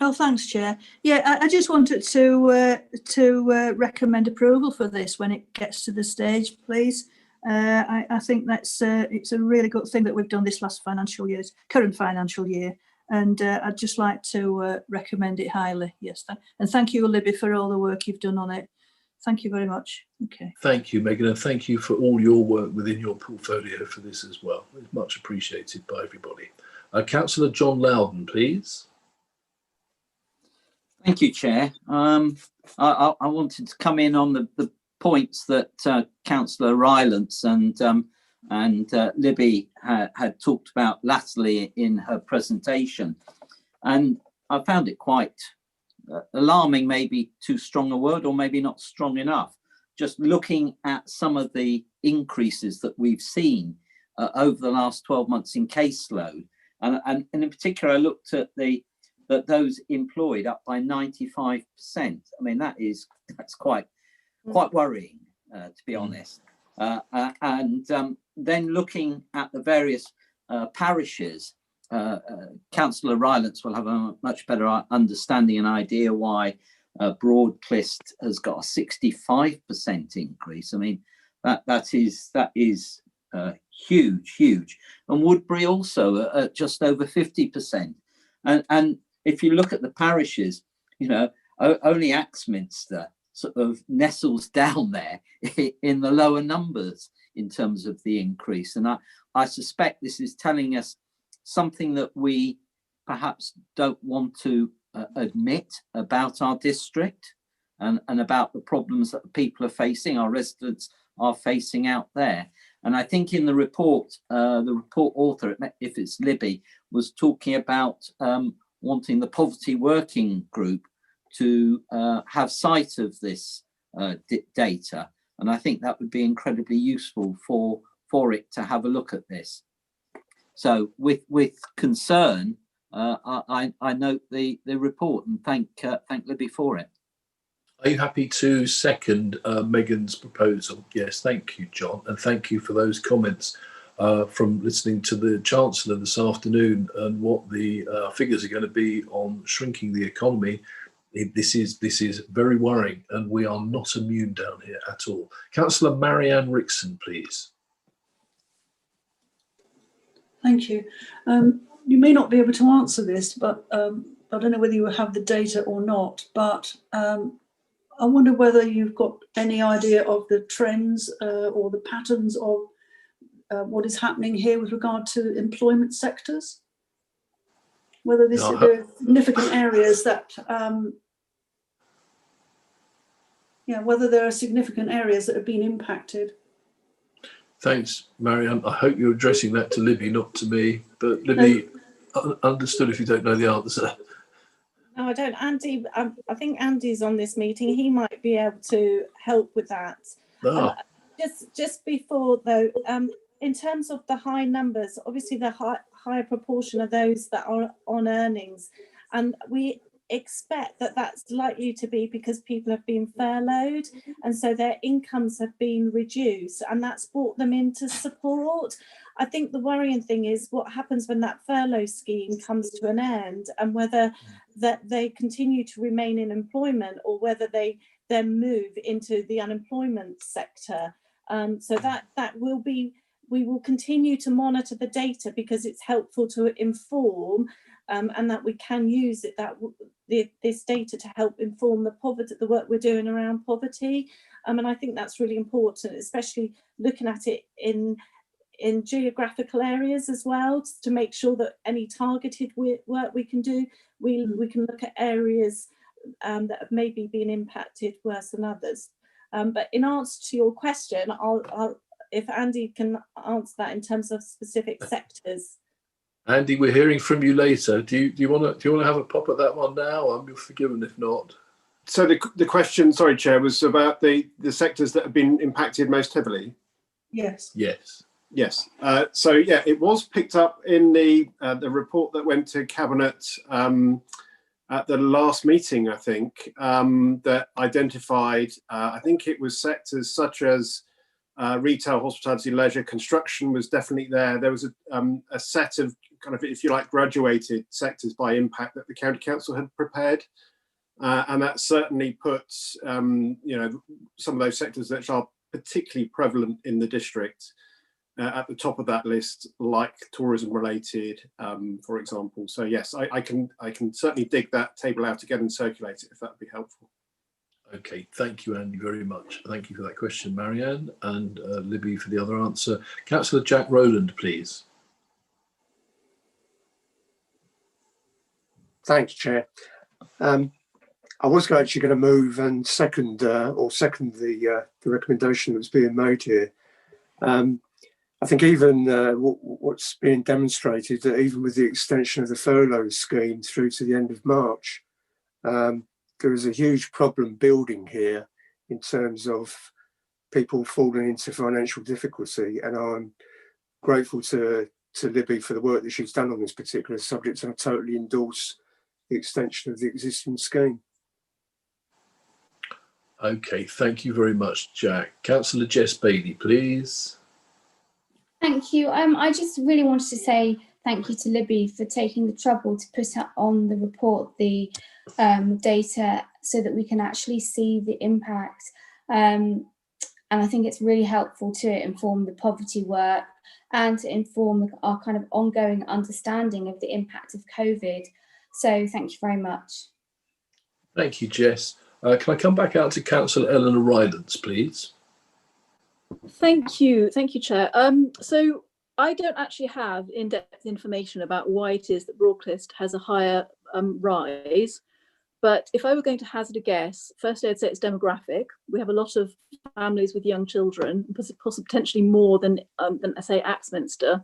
Oh, thanks, Chair. Yeah, I just wanted to recommend approval for this when it gets to the stage, please. I think that's it's a really good thing that we've done this current financial year. And I'd just like to recommend it highly. Yes, and thank you, Libby, for all the work you've done on it. Thank you very much. Okay. Thank you, Megan, and thank you for all your work within your portfolio for this as well. It's much appreciated by everybody. Councillor John Loudon, please. Thank you, Chair. I wanted to come in on the points that Councillor Rylance and Libby had talked about latterly in her presentation. And I found it quite alarming, maybe too strong a word, or maybe not strong enough. Just looking at some of the increases that we've seen over the last 12 months in caseload. And in particular, I looked at those employed up by 95%. I mean, that's quite worrying, to be honest. Then looking at the various parishes, Councillor Rylance will have a much better understanding and idea why Broadcliff has got a 65% increase. I mean, that is huge. And Woodbury also at just over 50%. And if you look at the parishes, only Axminster sort of nestles down there in the lower numbers in terms of the increase. And I suspect this is telling us something that we perhaps don't want to admit about our district and about the problems that people are facing, our residents are facing out there. And I think in the report author, if it's Libby, was talking about wanting the poverty working group to have sight of this data. And I think that would be incredibly useful for it to have a look at this. So with concern, I note the report and thank Libby for it. Are you happy to second Megan's proposal? Yes, thank you, John. And thank you for those comments from listening to the Chancellor this afternoon and what the figures are going to be on shrinking the economy. This is very worrying, and we are not immune down here at all. Councillor Marianne Rickson, please. Thank you. You may not be able to answer this, but I don't know whether you have the data or not, but I wonder whether you've got any idea of the trends or the patterns of what is happening here with regard to employment sectors? Whether there are significant areas that whether there are significant areas that have been impacted. Thanks, Marianne. I hope you're addressing that to Libby, not to me. But Libby, understood if you don't know the answer. No, I don't. Andy, I think Andy's on this meeting. He might be able to help with that. Just before though, in terms of the high numbers, obviously the higher proportion of those that are on earnings, and we expect that that's likely to be because people have been furloughed and so their incomes have been reduced, and that's brought them into support. I think the worrying thing is what happens when that furlough scheme comes to an end, and whether that they continue to remain in employment or whether they then move into the unemployment sector. So that will be, we will continue to monitor the data because it's helpful to inform, and that we can use it, this data to help inform the work we're doing around poverty. And I think that's really important, especially looking at it in geographical areas as well, to make sure that any targeted work we can do, we can look at areas that have maybe been impacted worse than others. But in answer to your question, I'll if Andy can answer that in terms of specific sectors. Andy, we're hearing from you later. Do you want to have a pop at that one now? I'm forgiven if not. So the question, sorry, Chair, was about the sectors that have been impacted most heavily. Yes. Yes. Yes. So yeah, it was picked up in the report that went to Cabinet at the last meeting, I think, that identified, I think it was sectors such as retail, hospitality, leisure, construction was definitely there. There was a set of kind of, if you like, graduated sectors by impact that the County Council had prepared. And that certainly puts, some of those sectors that are particularly prevalent in the district at the top of that list, like tourism related, for example. So yes, I can certainly dig that table out again and circulate it if that would be helpful. Okay, thank you, Andy, very much. Thank you for that question, Marianne, and Libby for the other answer. Councillor Jack Rowland, please. Thanks, Chair. I was actually going to move and second the recommendation that was being made here. I think even what's being demonstrated, that even with the extension of the furlough scheme through to the end of March, there is a huge problem building here in terms of people falling into financial difficulty. And I'm grateful to Libby for the work that she's done on this particular subject, and I totally endorse the extension of the existing scheme. Okay, thank you very much, Jack. Councillor Jess Bailey, please. Thank you. I just really wanted to say thank you to Libby for taking the trouble to put up on the report the data so that we can actually see the impact. And I think it's really helpful to inform the poverty work and to inform our kind of ongoing understanding of the impact of COVID. So thank you very much. Thank you, Jess. Can I come back out to Councillor Eleanor Rylance, please? Thank you, Chair. So I don't actually have in-depth information about why it is that Broadclist has a higher rise, but if I were going to hazard a guess, firstly I'd say it's demographic. We have a lot of families with young children, potentially more than I say Axminster.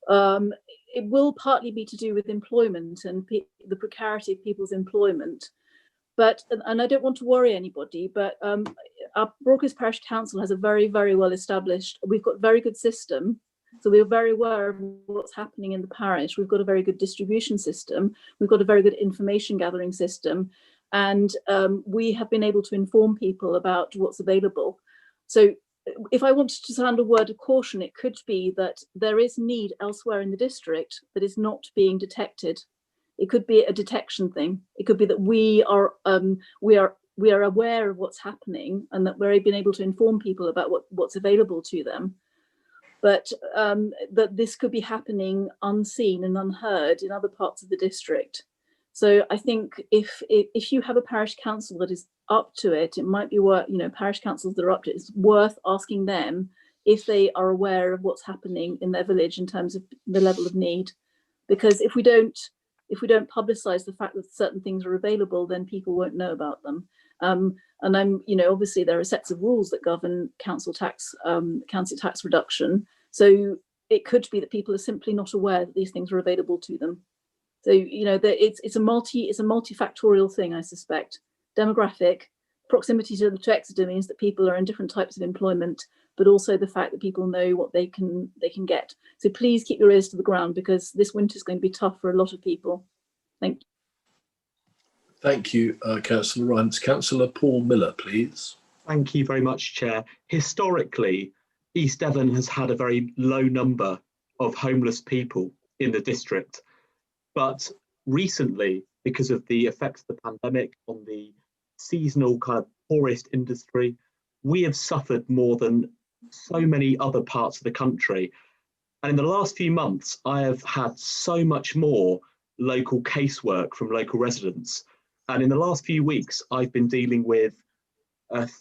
It will partly be to do with employment and the precarity of people's employment. But, and I don't want to worry anybody, but our Broadclist Parish Council has a very, very well established, we've got a very good system. So we're very aware of what's happening in the parish. We've got a very good distribution system. We've got a very good information gathering system. And we have been able to inform people about what's available. So if I wanted to sound a word of caution, it could be that there is need elsewhere in the district that is not being detected. It could be a detection thing. It could be that we are aware of what's happening and that we're being able to inform people about what's available to them. But that this could be happening unseen and unheard in other parts of the district. So I think if you have a parish council that is up to it, it might be worth, parish councils that are up to it, it's worth asking them if they are aware of what's happening in their village in terms of the level of need. Because if we don't publicise the fact that certain things are available, then people won't know about them. And obviously there are sets of rules that govern council tax reduction. So it could be that people are simply not aware that these things are available to them. So it's a multifactorial thing, I suspect. Demographic, proximity to Exeter means that people are in different types of employment, but also the fact that people know what they can get. So please keep your ears to the ground, because this winter is going to be tough for a lot of people. Thank you. Thank you, Councillor Rylance. Councillor Paul Miller, please. Thank you very much, Chair. Historically, East Devon has had a very low number of homeless people in the district. But recently, because of the effects of the pandemic on the seasonal kind of tourist industry, we have suffered more than so many other parts of the country. And in the last few months, I have had so much more local casework from local residents. And in the last few weeks, I've been dealing with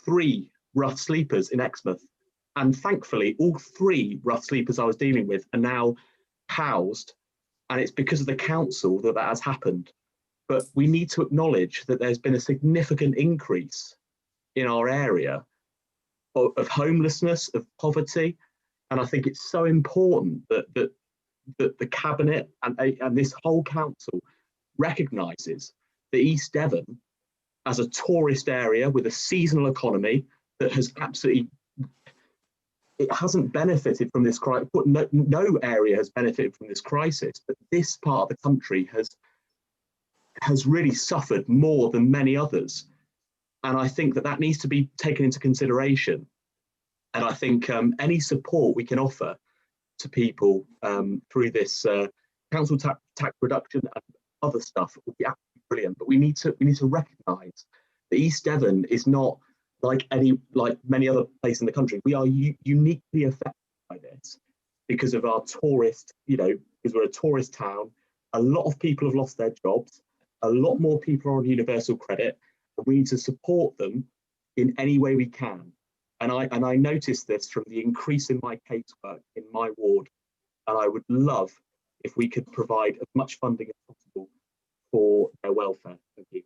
3 rough sleepers in Exmouth. And thankfully, all 3 rough sleepers I was dealing with are now housed. And it's because of the council that has happened. But we need to acknowledge that there's been a significant increase in our area of homelessness, of poverty. And I think it's so important that the Cabinet and this whole council recognises that East Devon as a tourist area with a seasonal economy that has absolutely, it hasn't benefited from this crisis. No area has benefited from this crisis, but this part of the country has really suffered more than many others. And I think that needs to be taken into consideration. And I think any support we can offer to people through this council tax reduction and other stuff would be absolutely brilliant. But we need to recognise that East Devon is not like many other places in the country. We are uniquely affected by this because of our tourist, because we're a tourist town. A lot of people have lost their jobs. A lot more people are on universal credit. And we need to support them in any way we can. And I noticed this from the increase in my casework in my ward. And I would love if we could provide as much funding as possible for their welfare. Thank you.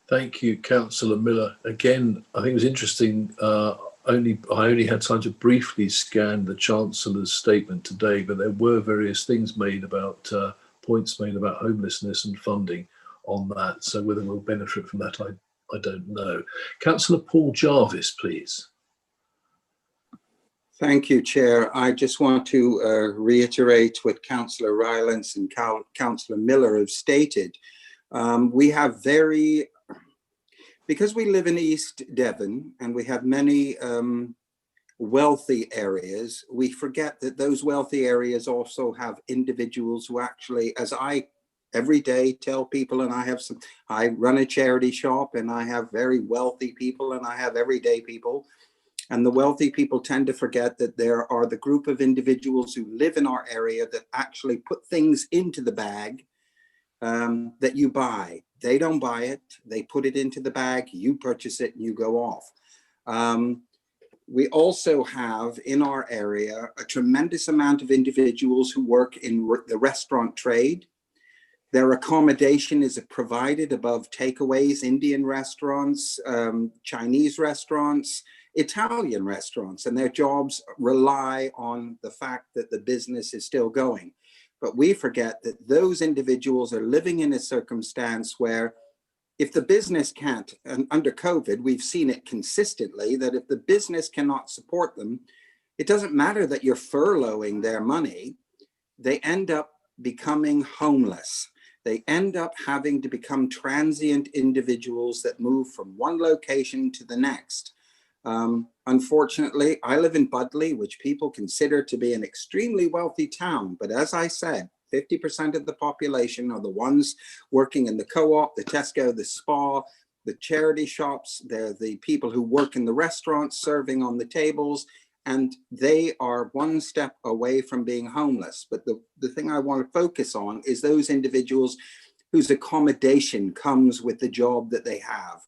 Thank you, Councillor Miller. Again, I think it was interesting. I only had time to briefly scan the Chancellor's statement today, but there were various things made about points made about homelessness and funding on that. So whether we'll benefit from that, I don't know. Councillor Paul Jarvis, please. Thank you, Chair. I just want to reiterate what Councillor Rylance and Councillor Miller have stated. We have because we live in East Devon and we have many wealthy areas, we forget that those wealthy areas also have individuals who actually, as I every day tell people, and I run a charity shop and I have very wealthy people and I have everyday people. And the wealthy people tend to forget that there are the group of individuals who live in our area that actually put things into the bag that you buy. They don't buy it, they put it into the bag, you purchase it and you go off. We also have in our area a tremendous amount of individuals who work in the restaurant trade. Their accommodation is provided above takeaways, Indian restaurants, Chinese restaurants, Italian restaurants, and their jobs rely on the fact that the business is still going. But we forget that those individuals are living in a circumstance where if the business can't, and under COVID, we've seen it consistently, that if the business cannot support them, it doesn't matter that you're furloughing their money, they end up becoming homeless. They end up having to become transient individuals that move from one location to the next. Unfortunately, I live in Budleigh, which people consider to be an extremely wealthy town. But as I said, 50% of the population are the ones working in the co-op, the Tesco, the Spa, the charity shops. They're the people who work in the restaurants, serving on the tables, and they are one step away from being homeless. But the thing I want to focus on is those individuals whose accommodation comes with the job that they have.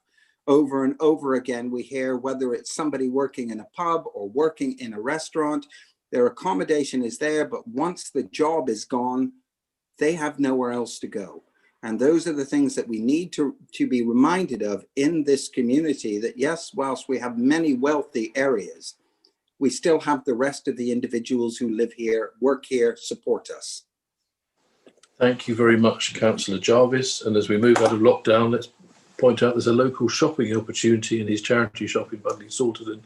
Over and over again, we hear whether it's somebody working in a pub or working in a restaurant, their accommodation is there, but once the job is gone, they have nowhere else to go. And those are the things that we need to be reminded of in this community, that yes, whilst we have many wealthy areas, we still have the rest of the individuals who live here, work here, support us. Thank you very much, Councillor Jarvis. And as we move out of lockdown, let's point out there's a local shopping opportunity in his charity shop in Budleigh Salterton.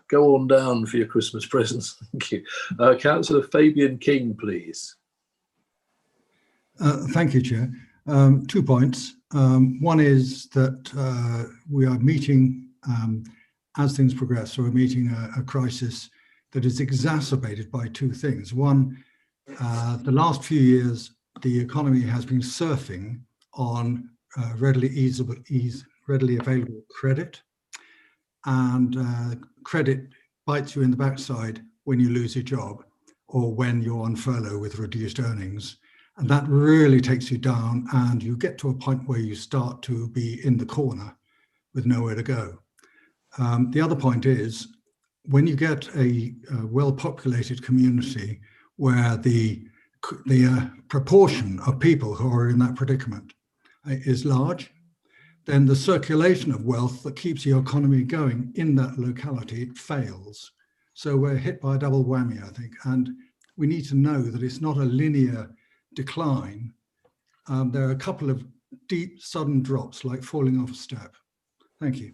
Go on down for your Christmas presents. Thank you. Councillor Fabian King, please. Thank you, Chair. 2 points. One is that we are meeting as things progress. So we're meeting a crisis that is exacerbated by two things. One, the last few years, the economy has been surfing on readily available credit, and credit bites you in the backside when you lose your job or when you're on furlough with reduced earnings. And that really takes you down, and you get to a point where you start to be in the corner with nowhere to go. The other point is, when you get a well-populated community where the proportion of people who are in that predicament is large, then the circulation of wealth that keeps the economy going in that locality fails. So we're hit by a double whammy, I think, and we need to know that it's not a linear decline. There are a couple of deep, sudden drops, like falling off a step. Thank you.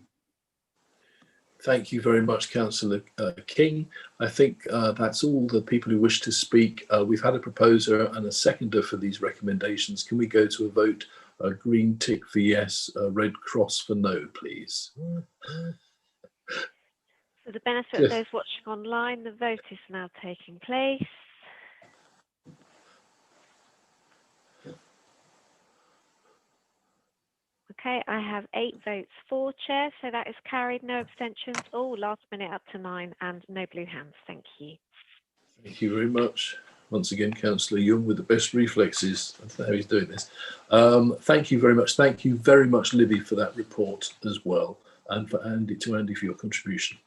Thank you very much, Councillor King. I think that's all the people who wish to speak. We've had a proposer and a seconder for these recommendations. Can we go to a vote? Green tick for yes, red cross for no, please. For the benefit of those watching online, the vote is now taking place. Okay, I have 8 votes for, Chair, so that is carried. No abstentions. Oh, last minute up to 9, and no blue hands. Thank you. Thank you very much. Once again, Councillor Young with the best reflexes. I don't know how he's doing this. Thank you very much. Thank you very much, Libby, for that report as well, and to Andy for your contribution.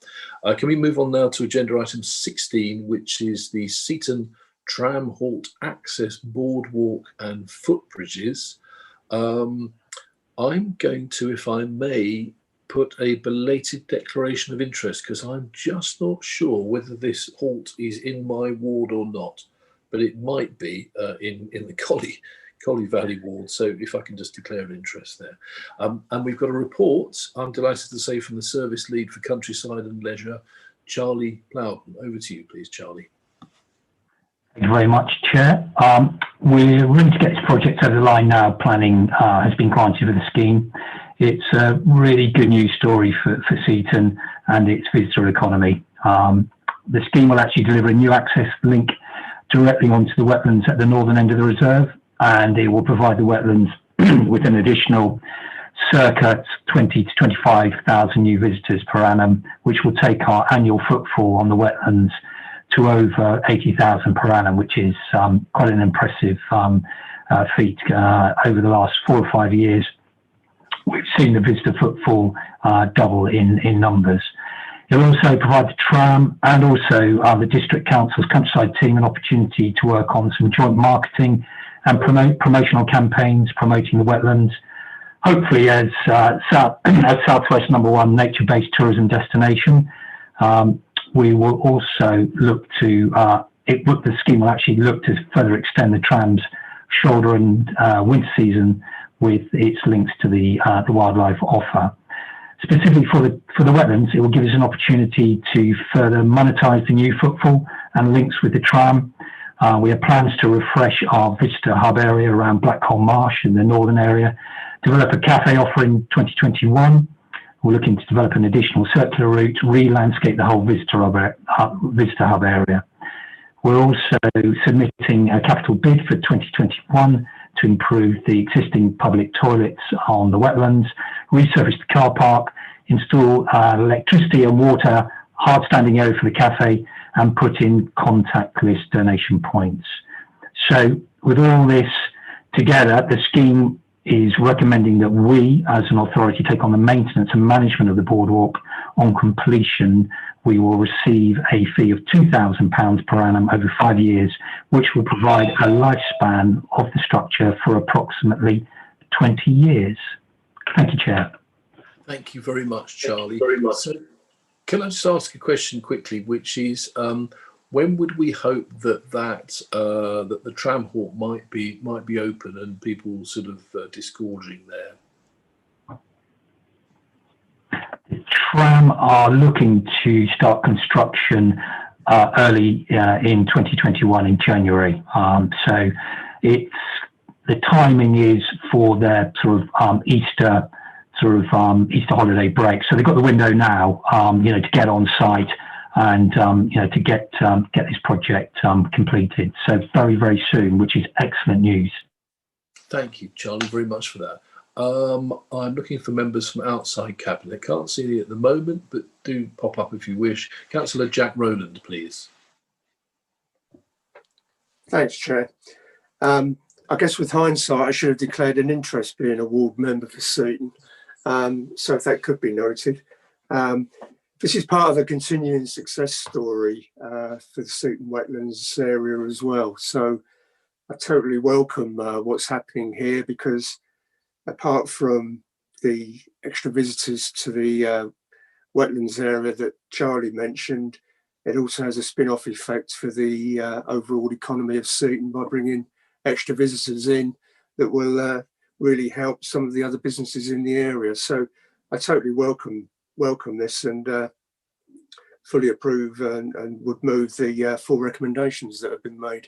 Can we move on now to agenda item 16, which is the Seaton Tram Halt Access Boardwalk and Footbridges. I'm going to, if I may, put a belated declaration of interest, because I'm just not sure whether this halt is in my ward or not, but it might be in the Collie Valley ward. So if I can just declare an interest there. And we've got a report, I'm delighted to say, from the service lead for Countryside and Leisure, Charlie Plowden. Over to you, please, Charlie. Thank you very much, Chair. We're ready to get this project over the line now. Planning has been granted for the scheme. It's a really good news story for Seaton and its visitor economy. The scheme will actually deliver a new access link directly onto the wetlands at the northern end of the reserve, and it will provide the wetlands with an additional circa 20 to 25,000 new visitors per annum, which will take our annual footfall on the wetlands to over 80,000 per annum, which is quite an impressive feat. Over the last 4 or 5 years, we've seen the visitor footfall double in numbers. It will also provide the tram and also the District Council's Countryside team an opportunity to work on some joint marketing and promotional campaigns promoting the wetlands, hopefully as Southwest #1 nature-based tourism destination. We will also look to, the scheme will actually look to further extend the tram's shoulder and winter season with its links to the wildlife offer. Specifically for the wetlands, it will give us an opportunity to further monetize the new footfall and links with the tram. We have plans to refresh our visitor hub area around Blackhole Marsh in the northern area, develop a cafe offer in 2021. We're looking to develop an additional circular route, re-landscape the whole visitor hub area. We're also submitting a capital bid for 2021 to improve the existing public toilets on the wetlands, resurface the car park, install electricity and water, hard standing area for the cafe, and put in contactless donation points. So with all this together, the scheme is recommending that we, as an authority, take on the maintenance and management of the boardwalk. On completion, we will receive a fee of £2,000 per annum over 5 years, which will provide a lifespan of the structure for approximately 20 years. Thank you, Chair. Thank you very much, Charlie. So, can I just ask a question quickly, which is, when would we hope that the tram halt might be open and people sort of disgorging there? The tram are looking to start construction early in 2021 in January. So the timing is for their sort of Easter holiday break. So they've got the window now, to get on site and to get this project completed. So very, very soon, which is excellent news. Thank you, Charlie, very much for that. I'm looking for members from outside Cabinet. Can't see any at the moment, but do pop up if you wish. Councillor Jack Rowland, please. Thanks, Chair. I guess with hindsight, I should have declared an interest being a ward member for Seaton. So if that could be noted. This is part of a continuing success story for the Seaton Wetlands area as well. So I totally welcome what's happening here, because apart from the extra visitors to the wetlands area that Charlie mentioned, it also has a spin-off effect for the overall economy of Seaton by bringing extra visitors in that will really help some of the other businesses in the area. So I totally welcome this and fully approve and would move the 4 recommendations that have been made.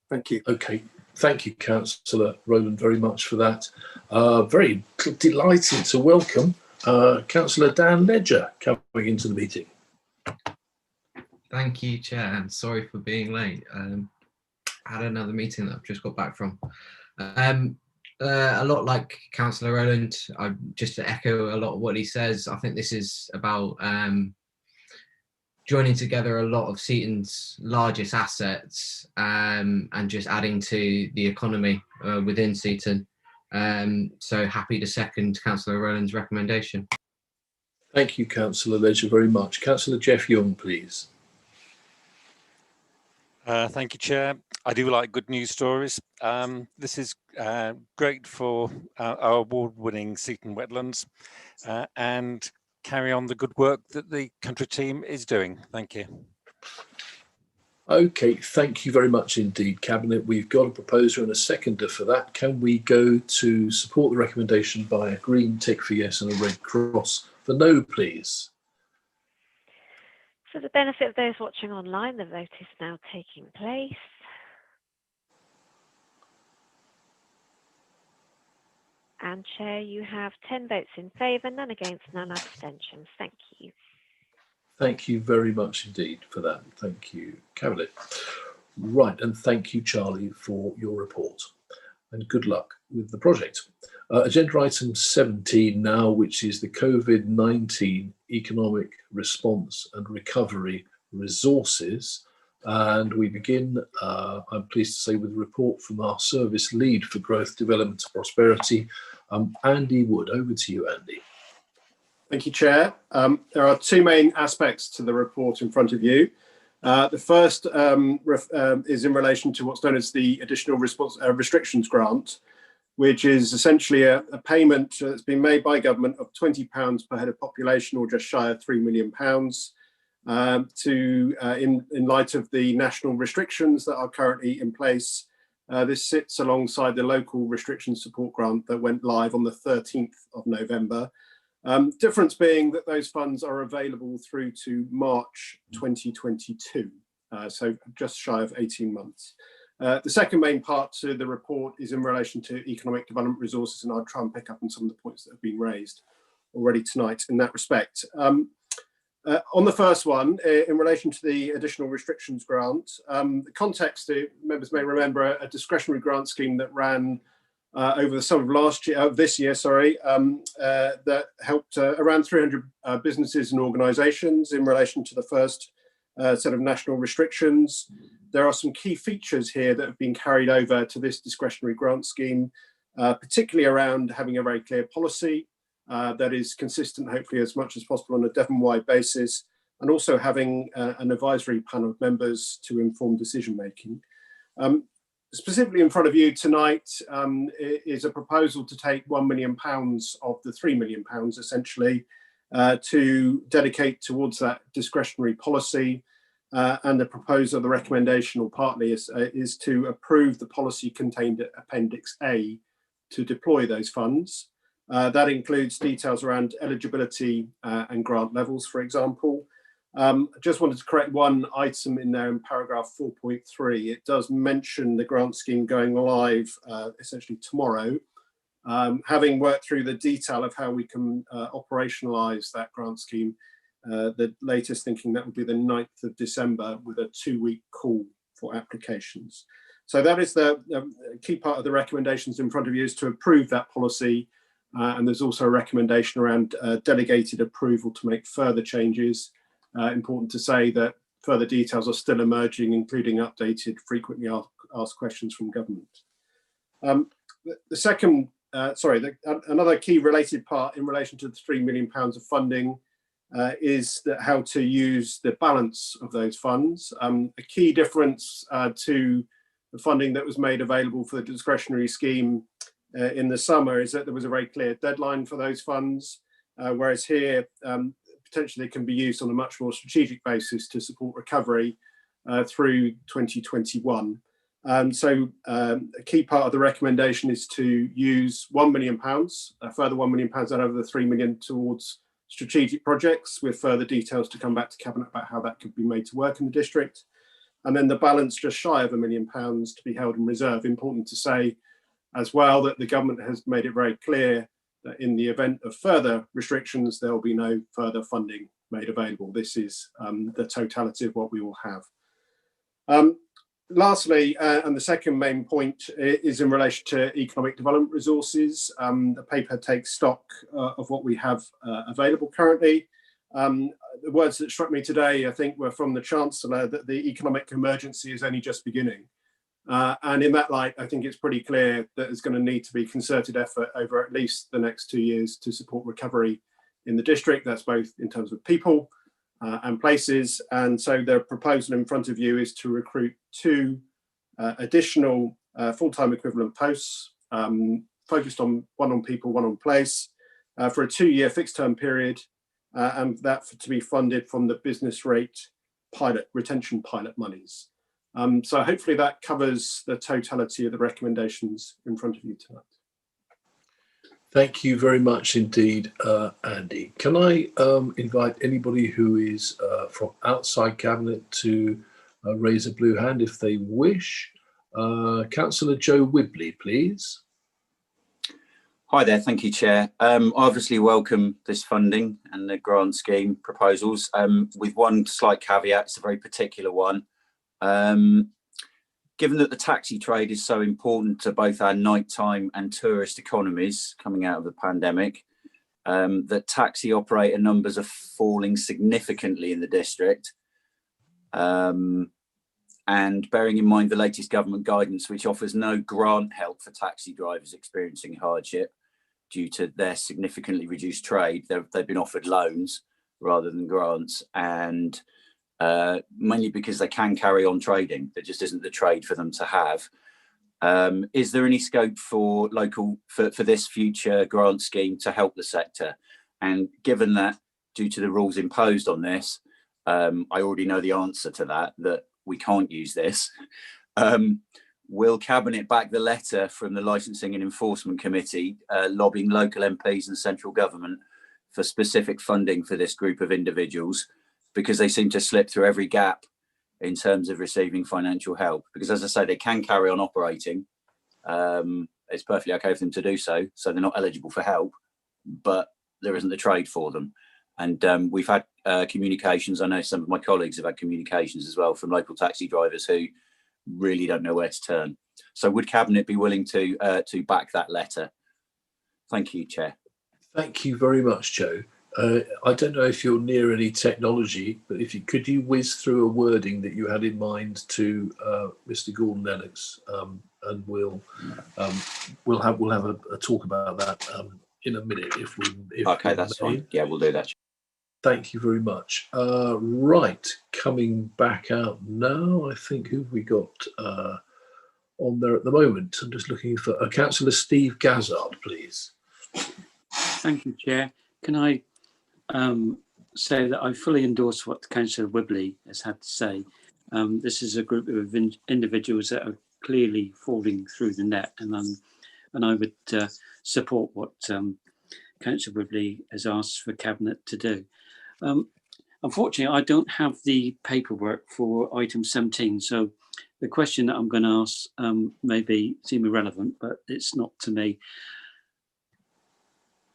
Thank you. Okay, thank you, Councillor Rowland, very much for that. Very delighted to welcome Councillor Dan Ledger coming into the meeting. Thank you, Chair, and sorry for being late. I had another meeting that I've just got back from. A lot like Councillor Rowland, just to echo a lot of what he says, I think this is about joining together a lot of Seaton's largest assets and just adding to the economy within Seaton. So happy to second Councillor Rowland's recommendation. Thank you, Councillor Ledger, very much. Councillor Jeff Young, please. Thank you, Chair. I do like good news stories. This is great for our award-winning Seaton Wetlands and carry on the good work that the country team is doing. Thank you. Okay, thank you very much indeed, Cabinet. We've got a proposer and a seconder for that. Can we go to support the recommendation by a green tick for yes and a red cross for no, please? For the benefit of those watching online, the vote is now taking place. And Chair, you have 10 votes in favour, none against, none abstentions. Thank you. Thank you very much indeed for that. Thank you, Cabinet. Right, and thank you, Charlie, for your report. And good luck with the project. Agenda item 17 now, which is the COVID-19 Economic Response and Recovery Resources. And we begin, I'm pleased to say, with a report from our service lead for growth, development and prosperity, Andy Wood. Over to you, Andy. Thank you, Chair. There are 2 main aspects to the report in front of you. The first is in relation to what's known as the Additional Restrictions Grant, which is essentially a payment that's been made by government of £20 per head of population, or just shy of £3 million, in light of the national restrictions that are currently in place. This sits alongside the local restriction support grant that went live on the 13th of November. Difference being that those funds are available through to March 2022, so just shy of 18 months. The second main part to the report is in relation to economic development resources, and I'll try and pick up on some of the points that have been raised already tonight in that respect. On the first one, in relation to the additional restrictions grant, the context, members may remember, a discretionary grant scheme that ran over the summer of this year, that helped around 300 businesses and organisations in relation to the first set of national restrictions. There are some key features here that have been carried over to this discretionary grant scheme, particularly around having a very clear policy that is consistent, hopefully as much as possible, on a Devon-wide basis, and also having an advisory panel of members to inform decision making. Specifically in front of you tonight is a proposal to take £1 million of the £3 million, essentially, to dedicate towards that discretionary policy. And the proposal, the recommendation, or partly, is to approve the policy contained at Appendix A to deploy those funds. That includes details around eligibility and grant levels, for example. I just wanted to correct one item in there in paragraph 4.3. It does mention the grant scheme going live essentially tomorrow. Having worked through the detail of how we can operationalise that grant scheme, the latest thinking that would be the 9th of December with a 2-week call for applications. So that is the key part of the recommendations in front of you, is to approve that policy. And there's also a recommendation around delegated approval to make further changes. Important to say that further details are still emerging, including updated frequently asked questions from government. The second, another key related part in relation to the £3 million of funding is that how to use the balance of those funds. A key difference to the funding that was made available for the discretionary scheme in the summer is that there was a very clear deadline for those funds, whereas here potentially it can be used on a much more strategic basis to support recovery through 2021. So a key part of the recommendation is to use £1 million, a further £1 million out of the £3 million towards strategic projects, with further details to come back to Cabinet about how that could be made to work in the district. And then the balance just shy of £1 million to be held in reserve. Important to say as well that the government has made it very clear that in the event of further restrictions, there will be no further funding made available. This is the totality of what we will have. Lastly, and the second main point is in relation to economic development resources. The paper takes stock of what we have available currently. The words that struck me today, I think, were from the Chancellor, that the economic emergency is only just beginning. And in that light, I think it's pretty clear that there's going to need to be concerted effort over at least the next 2 years to support recovery in the district. That's both in terms of people and places. And so the proposal in front of you is to recruit 2 additional full-time equivalent posts, focused on one on people, one on place, for a 2-year fixed term period, and that to be funded from the business rate pilot, retention pilot monies. So hopefully that covers the totality of the recommendations in front of you tonight. Thank you very much indeed, Andy. Can I invite anybody who is from outside Cabinet to raise a blue hand if they wish? Councillor Joe Wibley, please. Hi there, thank you, Chair. Obviously welcome this funding and the grant scheme proposals, with one slight caveat. It's a very particular one. Given that the taxi trade is so important to both our nighttime and tourist economies coming out of the pandemic, that taxi operator numbers are falling significantly in the district. And bearing in mind the latest government guidance, which offers no grant help for taxi drivers experiencing hardship due to their significantly reduced trade, they've been offered loans rather than grants, and mainly because they can carry on trading. There just isn't the trade for them to have. Is there any scope for for this future grant scheme to help the sector? And given that, due to the rules imposed on this, I already know the answer to that we can't use this. Will Cabinet back the letter from the Licensing and Enforcement Committee lobbying local MPs and central government for specific funding for this group of individuals, because they seem to slip through every gap in terms of receiving financial help? Because, as I say, they can carry on operating. It's perfectly okay for them to do so, so they're not eligible for help, but there isn't the trade for them. And we've had communications, I know some of my colleagues have had communications as well from local taxi drivers who really don't know where to turn. So would Cabinet be willing to back that letter? Thank you, Chair. Thank you very much, Joe. I don't know if you're near any technology, but could you whiz through a wording that you had in mind to Mr. Gordon-Lennox, and we'll have a talk about that in a minute if okay, that's fine. Yeah, we'll do that. Thank you very much. Right, coming back out now, I think who've we got on there at the moment? I'm just looking for Councillor Steve Gazzard, please. Thank you, Chair. Can I say that I fully endorse what Councillor Wibley has had to say. This is a group of individuals that are clearly falling through the net, and I would support what Councillor Wibley has asked for Cabinet to do. Unfortunately, I don't have the paperwork for item 17, so the question that I'm going to ask may seem irrelevant, but it's not to me.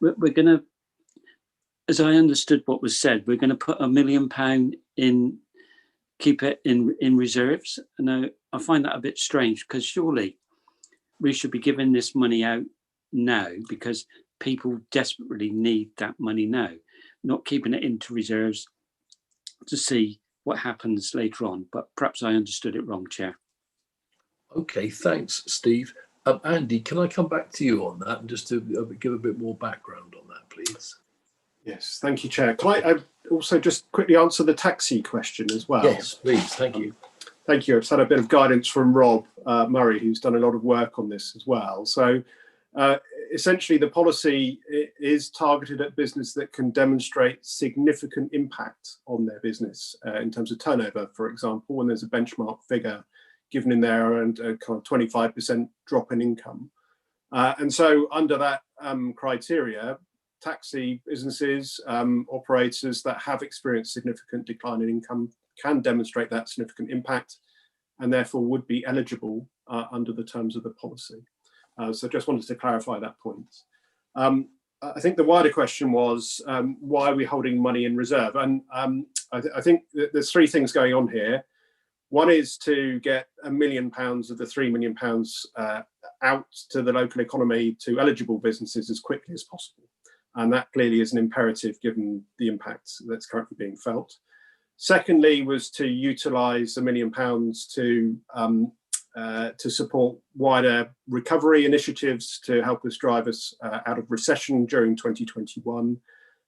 We're going to as I understood what was said, we're going to put £1 million in, keep it in reserves. Now, I find that a bit strange, because surely we should be giving this money out now, because people desperately need that money now, not keeping it into reserves to see what happens later on. But perhaps I understood it wrong, Chair. Okay, thanks, Steve. Andy, can I come back to you on that and just to give a bit more background on that, please? Yes, thank you, Chair. Can I also just quickly answer the taxi question as well? Yes, please. Thank you. Thank you. I've just had a bit of guidance from Rob Murray, who's done a lot of work on this as well. So essentially, the policy is targeted at business that can demonstrate significant impact on their business in terms of turnover, for example, when there's a benchmark figure given in there and a kind of 25% drop in income. And so under that criteria, taxi businesses, operators that have experienced significant decline in income can demonstrate that significant impact and therefore would be eligible under the terms of the policy. So just wanted to clarify that point. I think the wider question was, why are we holding money in reserve? And I think that there's three things going on here. One is to get £1 million of the £3 million out to the local economy to eligible businesses as quickly as possible. And that clearly is an imperative given the impact that's currently being felt. Secondly, was to utilise £1 million to support wider recovery initiatives to help us drive us out of recession during 2021.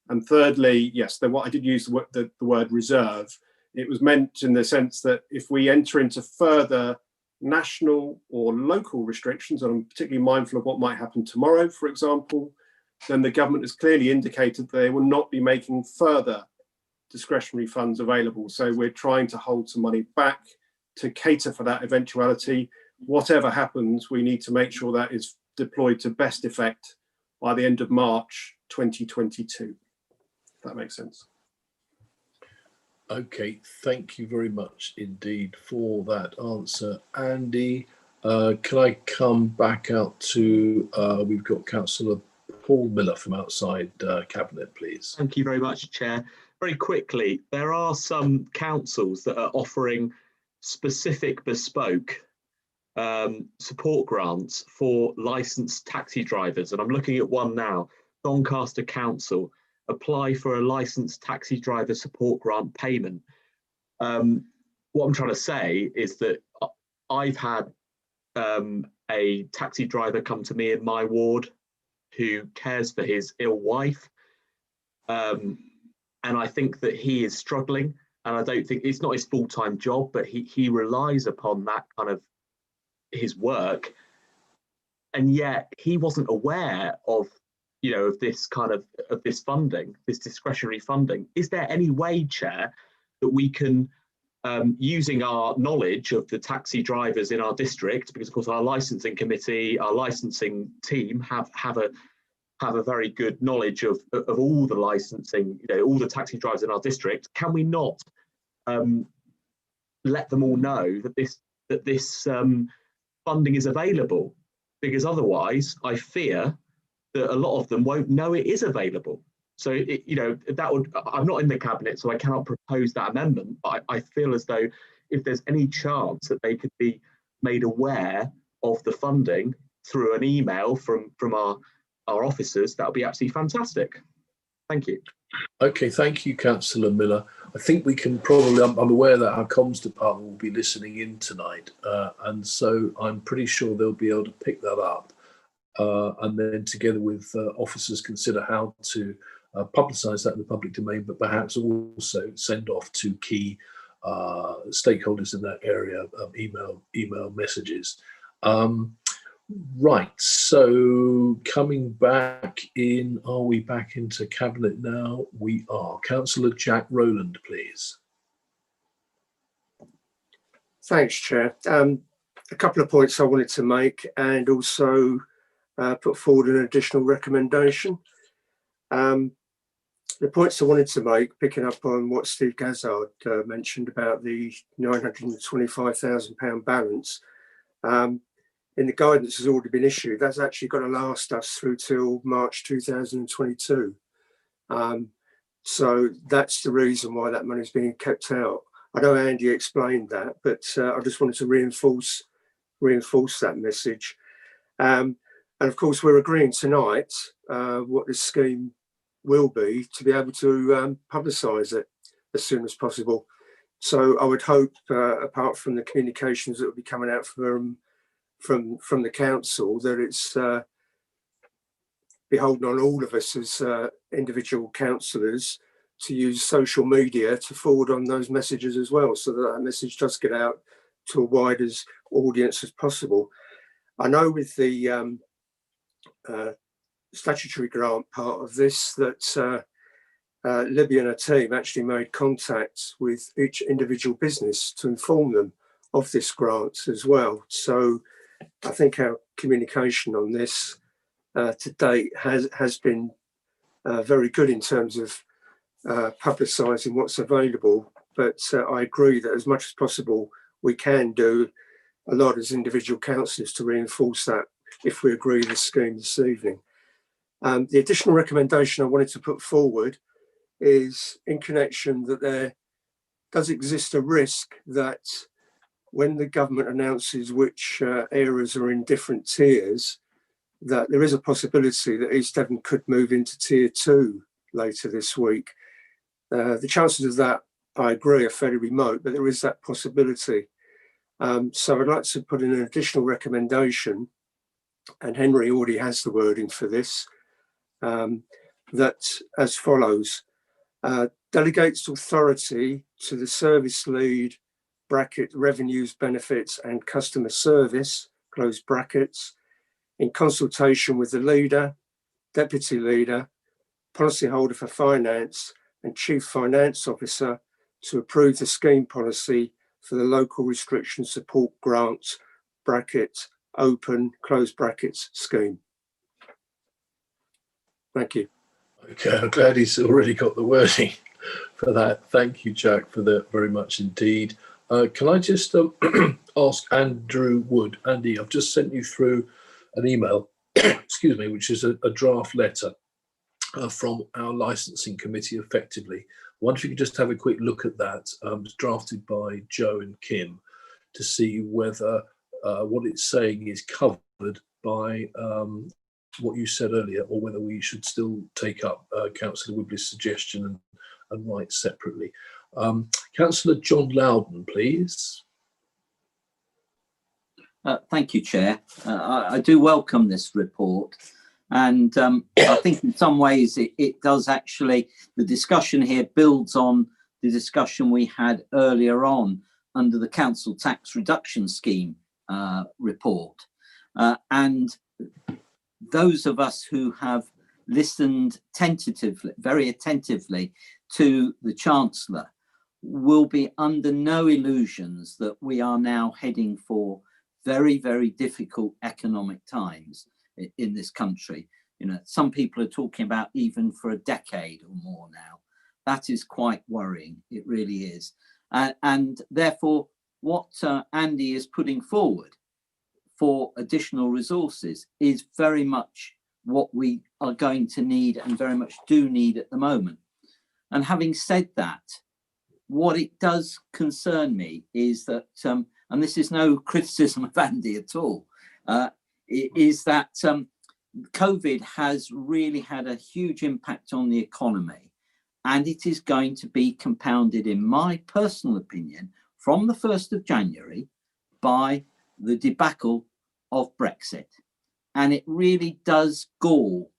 And thirdly, yes, I did use the word reserve. It was meant in the sense that if we enter into further national or local restrictions, and I'm particularly mindful of what might happen tomorrow, for example, then the government has clearly indicated they will not be making further discretionary funds available. So we're trying to hold some money back to cater for that eventuality. Whatever happens, we need to make sure that is deployed to best effect by the end of March 2022. If that makes sense. Okay, thank you very much indeed for that answer, Andy. Can I come back out to, we've got Councillor Paul Miller from outside Cabinet, please. Thank you very much, Chair. Very quickly, there are some councils that are offering specific bespoke support grants for licensed taxi drivers. And I'm looking at one now, Doncaster Council. Apply for a licensed taxi driver support grant payment. What I'm trying to say is that I've had a taxi driver come to me in my ward who cares for his ill wife. And I think that he is struggling, and I don't think it's not his full-time job, but he relies upon that kind of his work. And yet he wasn't aware of of this kind of this funding, this discretionary funding. Is there any way, Chair, that we can, using our knowledge of the taxi drivers in our district, because of course our licensing committee, our licensing team have a very good knowledge of all the licensing, all the taxi drivers in our district, can we not let them all know that this funding is available? Because otherwise, I fear that a lot of them won't know it is available. So, that would, I'm not in the Cabinet, so I cannot propose that amendment, but I feel as though if there's any chance that they could be made aware of the funding through an email from our officers, that would be absolutely fantastic. Thank you. Okay, thank you, Councillor Miller. I think we can probably, I'm aware that our comms department will be listening in tonight, and so I'm pretty sure they'll be able to pick that up. And then together with officers consider how to publicise that in the public domain, but perhaps also send off to key stakeholders in that area email messages. Right, so coming back in, are we back into Cabinet now? We are. Councillor Jack Rowland, please. Thanks, Chair. A couple of points I wanted to make, and also put forward an additional recommendation. The points I wanted to make, picking up on what Steve Gazzard mentioned about the £925,000 balance, in the guidance has already been issued. That's actually going to last us through till March 2022. So that's the reason why that money is being kept out. I know Andy explained that, but I just wanted to reinforce that message. And of course, we're agreeing tonight what this scheme will be to be able to publicise it as soon as possible. So I would hope, apart from the communications that will be coming out from the council, that it's beholden on all of us as individual councillors to use social media to forward on those messages as well, so that message does get out to a wide as audience as possible. I know with the statutory grant part of this that Libby and her team actually made contact with each individual business to inform them of this grant as well. So I think our communication on this to date has been very good in terms of publicising what's available. But I agree that as much as possible, we can do a lot as individual councillors to reinforce that if we agree this scheme this evening. The additional recommendation I wanted to put forward is in connection that there does exist a risk that when the government announces which areas are in different tiers, that there is a possibility that East Devon could move into tier 2 later this week. The chances of that, I agree, are fairly remote, but there is that possibility. So I'd like to put in an additional recommendation, and Henry already has the wording for this, that as follows: delegates authority to the service lead, bracket, revenues, benefits and customer service, close brackets, in consultation with the leader, deputy leader, policyholder for finance and chief finance officer to approve the scheme policy for the local restriction support grants, bracket, open, close brackets scheme. Thank you. Okay, I'm glad he's already got the wording for that. Thank you, Jack, for that very much indeed. Can I just ask Andrew Wood? Andy, I've just sent you through an email, excuse me, which is a draft letter from our licensing committee effectively. I wonder if you could just have a quick look at that. It's drafted by Joe and Kim to see whether what it's saying is covered by what you said earlier, or whether we should still take up Councillor Wibley's suggestion and write separately. Councillor John Loudon, please. Thank you, Chair. I do welcome this report, and I think in some ways it does actually, the discussion here builds on the discussion we had earlier on under the Council Tax Reduction Scheme report. And those of us who have listened tentatively, very attentively to the Chancellor will be under no illusions that we are now heading for very, very difficult economic times in this country. You know, some people are talking about even for a decade or more now. That is quite worrying. It really is. And therefore, what Andy is putting forward for additional resources is very much what we are going to need and very much do need at the moment. And having said that, what it does concern me is that, and this is no criticism of Andy at all, is that COVID has really had a huge impact on the economy, and it is going to be compounded, in my personal opinion, from the 1st of January by the debacle of Brexit. And it really does gall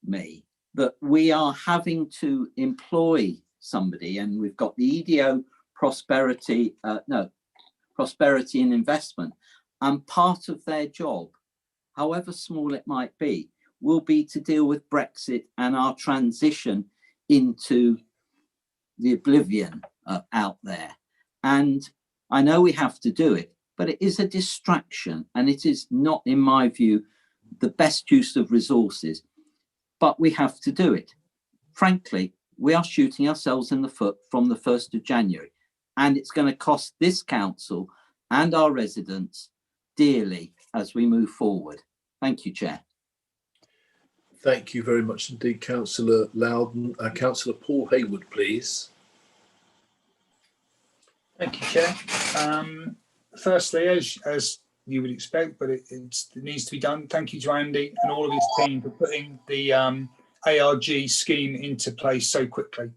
me that we are having to employ somebody, and we've got the EDO Prosperity and Investment, and part of their job, however small it might be, will be to deal with Brexit and our transition into the oblivion out there. And I know we have to do it, but it is a distraction, and it is not, in my view, the best use of resources, but we have to do it. Frankly, we are shooting ourselves in the foot from the 1st of January, and it's going to cost this council and our residents dearly as we move forward. Thank you, Chair. Thank you very much indeed, Councillor Loudon. Councillor Paul Hayward, please. Thank you, Chair. Firstly, as you would expect, but it needs to be done, thank you to Andy and all of his team for putting the ARG scheme into place so quickly.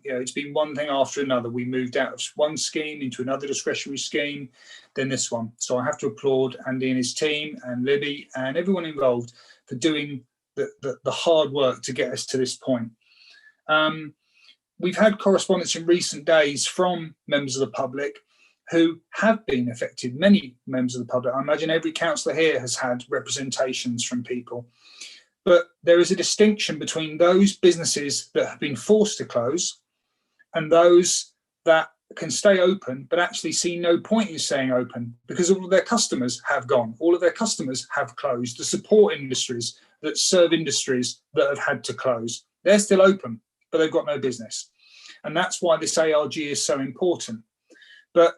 It's been one thing after another. We moved out of one scheme into another discretionary scheme, then this one. So I have to applaud Andy and his team and Libby and everyone involved for doing the hard work to get us to this point. We've had correspondence in recent days from members of the public who have been affected, many members of the public. I imagine every councillor here has had representations from people. But there is a distinction between those businesses that have been forced to close and those that can stay open but actually see no point in staying open because all of their customers have gone. All of their customers have closed. The support industries that serve industries that have had to close, they're still open, but they've got no business. And that's why this ARG is so important. But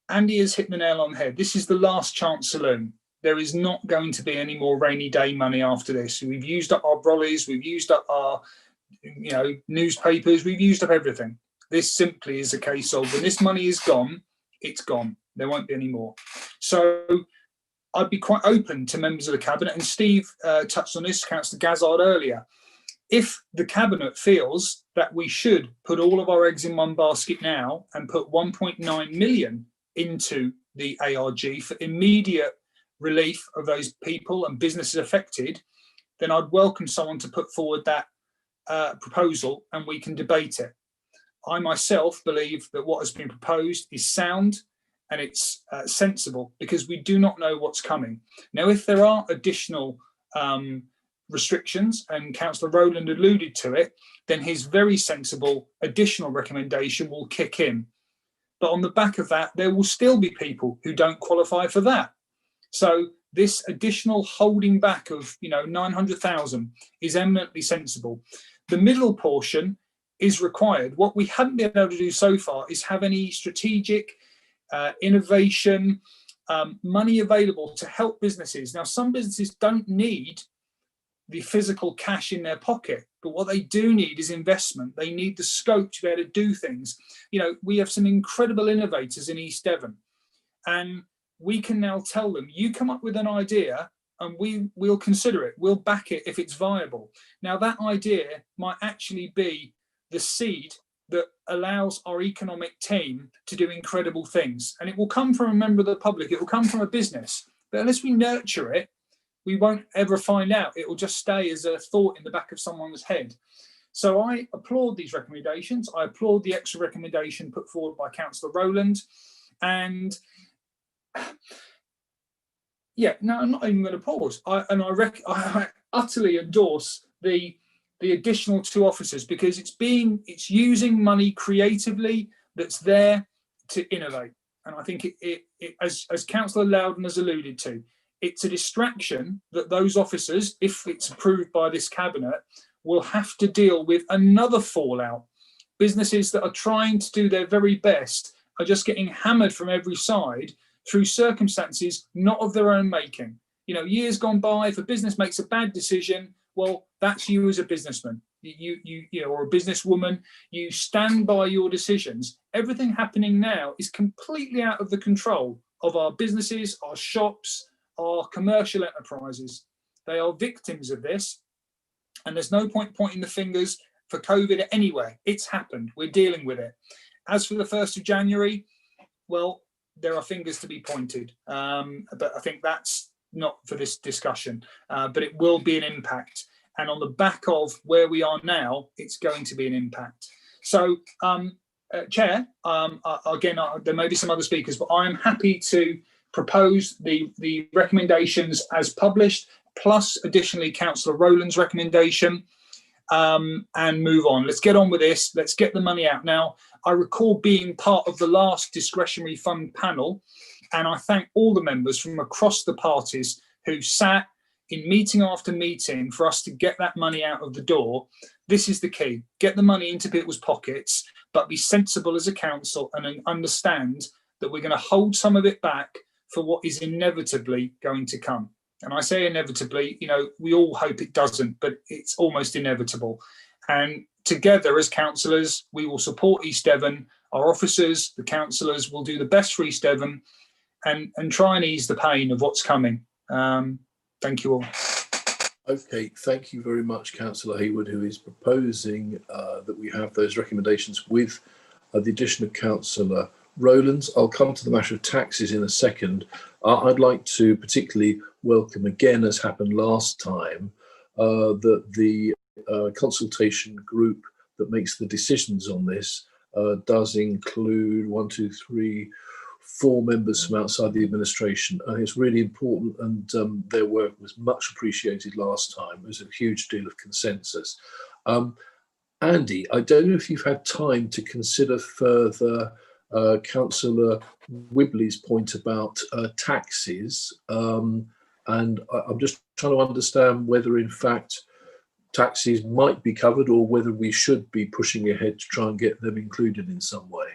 Andy has hit the nail on the head. This is the last chance saloon. There is not going to be any more rainy day money after this. We've used up our brollies, we've used up our newspapers, we've used up everything. This simply is a case of when this money is gone, it's gone. There won't be any more. So I'd be quite open to members of the Cabinet, and Steve touched on this, Councillor Gazzard earlier. If the Cabinet feels that we should put all of our eggs in one basket now and put 1.9 million into the ARG for immediate relief of those people and businesses affected, then I'd welcome someone to put forward that proposal and we can debate it. I myself believe that what has been proposed is sound and it's sensible because we do not know what's coming. Now, if there are additional restrictions, and Councillor Rowland alluded to it, then his very sensible additional recommendation will kick in. But on the back of that, there will still be people who don't qualify for that. So this additional holding back of 900,000 is eminently sensible. The middle portion is required. What we haven't been able to do so far is have any strategic innovation money available to help businesses. Now, some businesses don't need the physical cash in their pocket, but what they do need is investment. They need the scope to be able to do things. We have some incredible innovators in East Devon, and we can now tell them, you come up with an idea and we'll consider it. We'll back it if it's viable. Now, that idea might actually be the seed that allows our economic team to do incredible things. And it will come from a member of the public. It will come from a business. But unless we nurture it, we won't ever find out. It will just stay as a thought in the back of someone's head. So I applaud these recommendations. I applaud the extra recommendation put forward by Councillor Rowland. And I'm not even going to pause. I utterly endorse the additional 2 officers because it's using money creatively that's there to innovate. And I think as Councillor Loudon has alluded to, it's a distraction that those officers, if it's approved by this Cabinet, will have to deal with another fallout. Businesses that are trying to do their very best are just getting hammered from every side through circumstances not of their own making. Years gone by, if a business makes a bad decision, well, that's you as a businessman, or a businesswoman. You stand by your decisions. Everything happening now is completely out of the control of our businesses, our shops, our commercial enterprises. They are victims of this, and there's no point pointing the fingers for COVID anywhere. It's happened. We're dealing with it. As for the 1st of January, well, there are fingers to be pointed, but I think that's not for this discussion, but it will be an impact. And on the back of where we are now, it's going to be an impact. So, Chair, again, there may be some other speakers, but I am happy to propose the recommendations as published, plus additionally Councillor Rowland's recommendation, and move on. Let's get on with this. Let's get the money out. Now, I recall being part of the last discretionary fund panel, and I thank all the members from across the parties who sat in meeting after meeting for us to get that money out of the door. This is the key. Get the money into people's pockets, but be sensible as a council and understand that we're going to hold some of it back for what is inevitably going to come. And I say inevitably, you know, we all hope it doesn't, but it's almost inevitable. And together as councillors, we will support East Devon. Our officers, the councillors, will do the best for East Devon and try and ease the pain of what's coming. Thank you all. Okay, thank you very much, Councillor Hayward, who is proposing that we have those recommendations with the addition of Councillor Rowlands. I'll come to the matter of taxes in a second. I'd like to particularly welcome again, as happened last time, that the consultation group that makes the decisions on this does include 4 members from outside the administration. It's really important, and their work was much appreciated last time. There was a huge deal of consensus. Andy, I don't know if you've had time to consider further Councillor Wibley's point about taxes, and I'm just trying to understand whether in fact taxis might be covered or whether we should be pushing ahead to try and get them included in some way.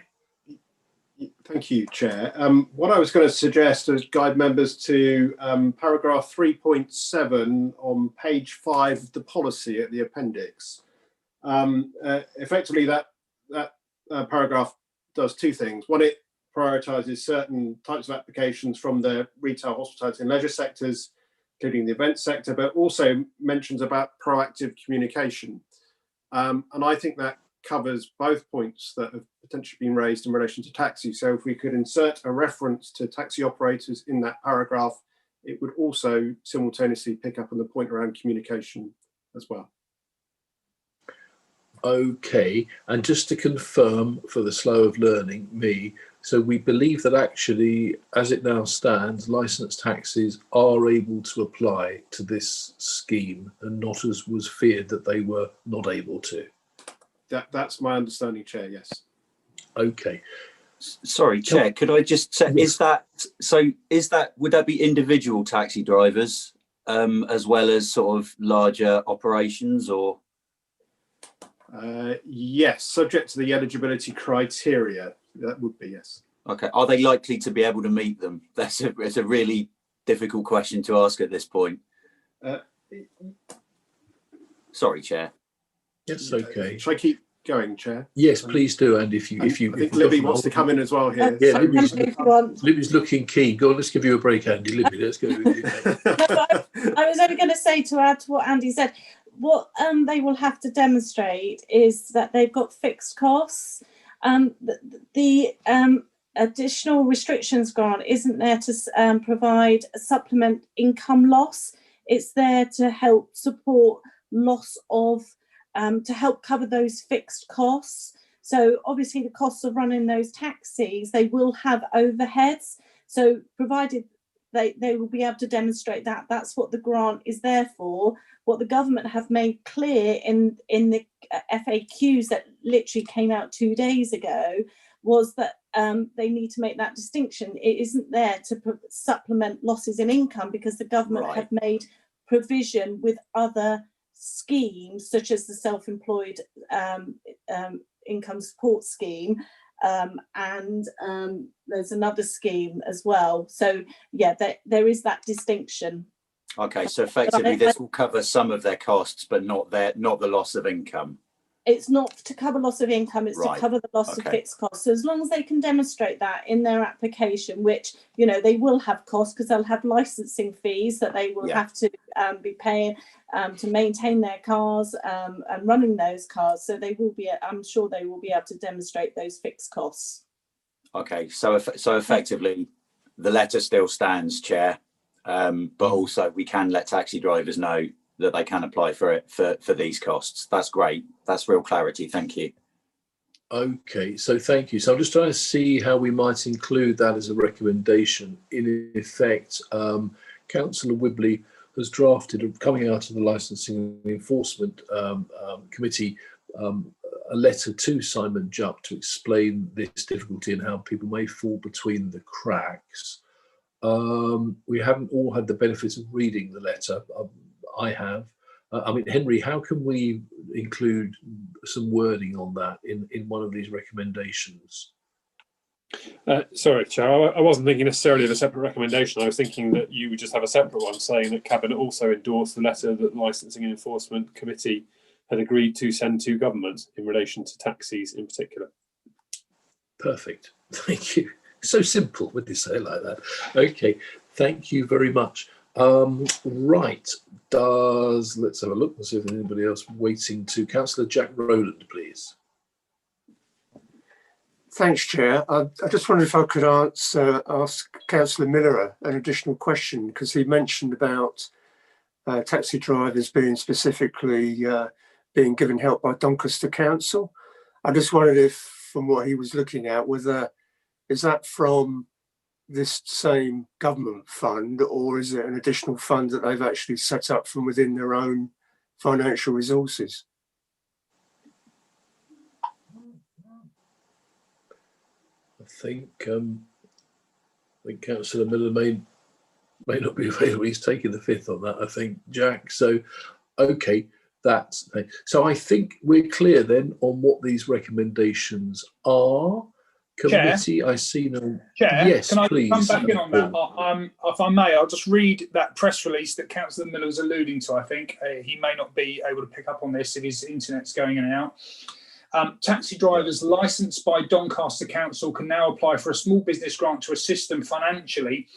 Thank you, Chair. What I was going to suggest is guide members to paragraph 3.7 on page 5 of the policy at the appendix. Effectively, that paragraph does 2 things. One, it prioritises certain types of applications from the retail, hospitality and leisure sectors, including the event sector, but also mentions about proactive communication. And I think that covers both points that have potentially been raised in relation to taxi. So if we could insert a reference to taxi operators in that paragraph, it would also simultaneously pick up on the point around communication as well. Okay, and just to confirm for the slow of learning, so we believe that actually, as it now stands, licensed taxis are able to apply to this scheme and not as was feared that they were not able to. That's my understanding, Chair, yes. Okay. Sorry, Chair, could I just say, yes. would that be individual taxi drivers as well as sort of larger operations, or? Yes, subject to the eligibility criteria, that would be, yes. Okay, are they likely to be able to meet them? That's a really difficult question to ask at this point. Sorry, Chair. Yes, okay. Shall I keep going, Chair? Yes, please do. And if you, I think Libby wants to come in as well here. Yeah, Libby's looking keen. Go on, let's give you a break, Andy. Libby, let's go with you. I was only going to say, to add to what Andy said, what they will have to demonstrate is that they've got fixed costs. The additional restrictions grant isn't there to provide a supplement income loss. It's there to help support loss of, to help cover those fixed costs. So obviously the costs of running those taxis, they will have overheads. So provided they will be able to demonstrate that, that's what the grant is there for. What the government have made clear in the FAQs that literally came out 2 days ago was that they need to make that distinction. It isn't there to supplement losses in income, because the government have made provision with other schemes, such as the self-employed income support scheme, and there's another scheme as well. So yeah, there is that distinction. Okay, so effectively this will cover some of their costs, but not the loss of income. It's not to cover loss of income, it's to cover the loss of fixed costs. So as long as they can demonstrate that in their application, which, you know, they will have costs because they'll have licensing fees that they will have to be paying to maintain their cars and running those cars. So they will be, I'm sure they will be able to demonstrate those fixed costs. Okay, so effectively the letter still stands, Chair, but also we can let taxi drivers know that they can apply for it for these costs. That's great. That's real clarity. Thank you. Okay, so thank you. So I'm just trying to see how we might include that as a recommendation. In effect, Councillor Wibley has drafted, coming out of the Licensing and Enforcement Committee, a letter to Simon Jupp to explain this difficulty and how people may fall between the cracks. We haven't all had the benefit of reading the letter. I have. I mean, Henry, how can we include some wording on that in one of these recommendations? Sorry, Chair, I wasn't thinking necessarily of a separate recommendation. I was thinking that you would just have a separate one saying that Cabinet also endorsed the letter that the Licensing and Enforcement Committee had agreed to send to government in relation to taxis in particular. Perfect. Thank you. So simple when you say it like that. Okay, thank you very much. Right, let's have a look and see if there's anybody else waiting to. Councillor Jack Rowland, please. Thanks, Chair. I just wondered if I could ask Councillor Miller an additional question, because he mentioned about taxi drivers being specifically being given help by Doncaster Council. I just wondered if, from what he was looking at, is that from this same government fund, or is it an additional fund that they've actually set up from within their own financial resources? I think Councillor Miller may not be available. He's taking the fifth on that, I think, Jack. So, okay, so I think we're clear then on what these recommendations are. Committee, Chair, I see no. Chair, Yes, can I please. come back in on that? If I may, I'll just read that press release that Councillor Miller was alluding to. I think he may not be able to pick up on this if his internet's going in and out. Taxi drivers licensed by Doncaster Council can now apply for a small business grant to assist them financially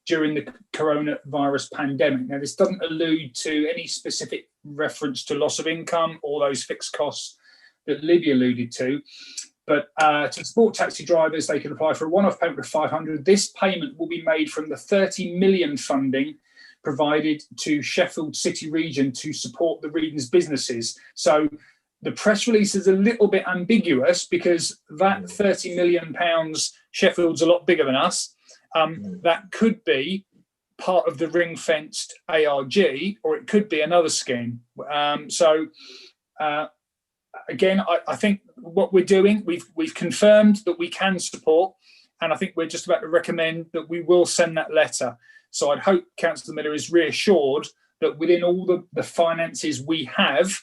during the coronavirus pandemic. Now, this doesn't allude to any specific reference to loss of income or those fixed costs that Libby alluded to. But to support taxi drivers, they can apply for a one-off payment of $500. This payment will be made from the 30 million funding provided to Sheffield City Region to support the region's businesses. So the press release is a little bit ambiguous because that 30 million pounds, Sheffield's a lot bigger than us. That could be part of the ring-fenced ARG, or it could be another scheme. Again, I think what we're doing, we've confirmed that we can support, and I think we're just about to recommend that we will send that letter. So I'd hope Councillor Miller is reassured that within all the finances we have,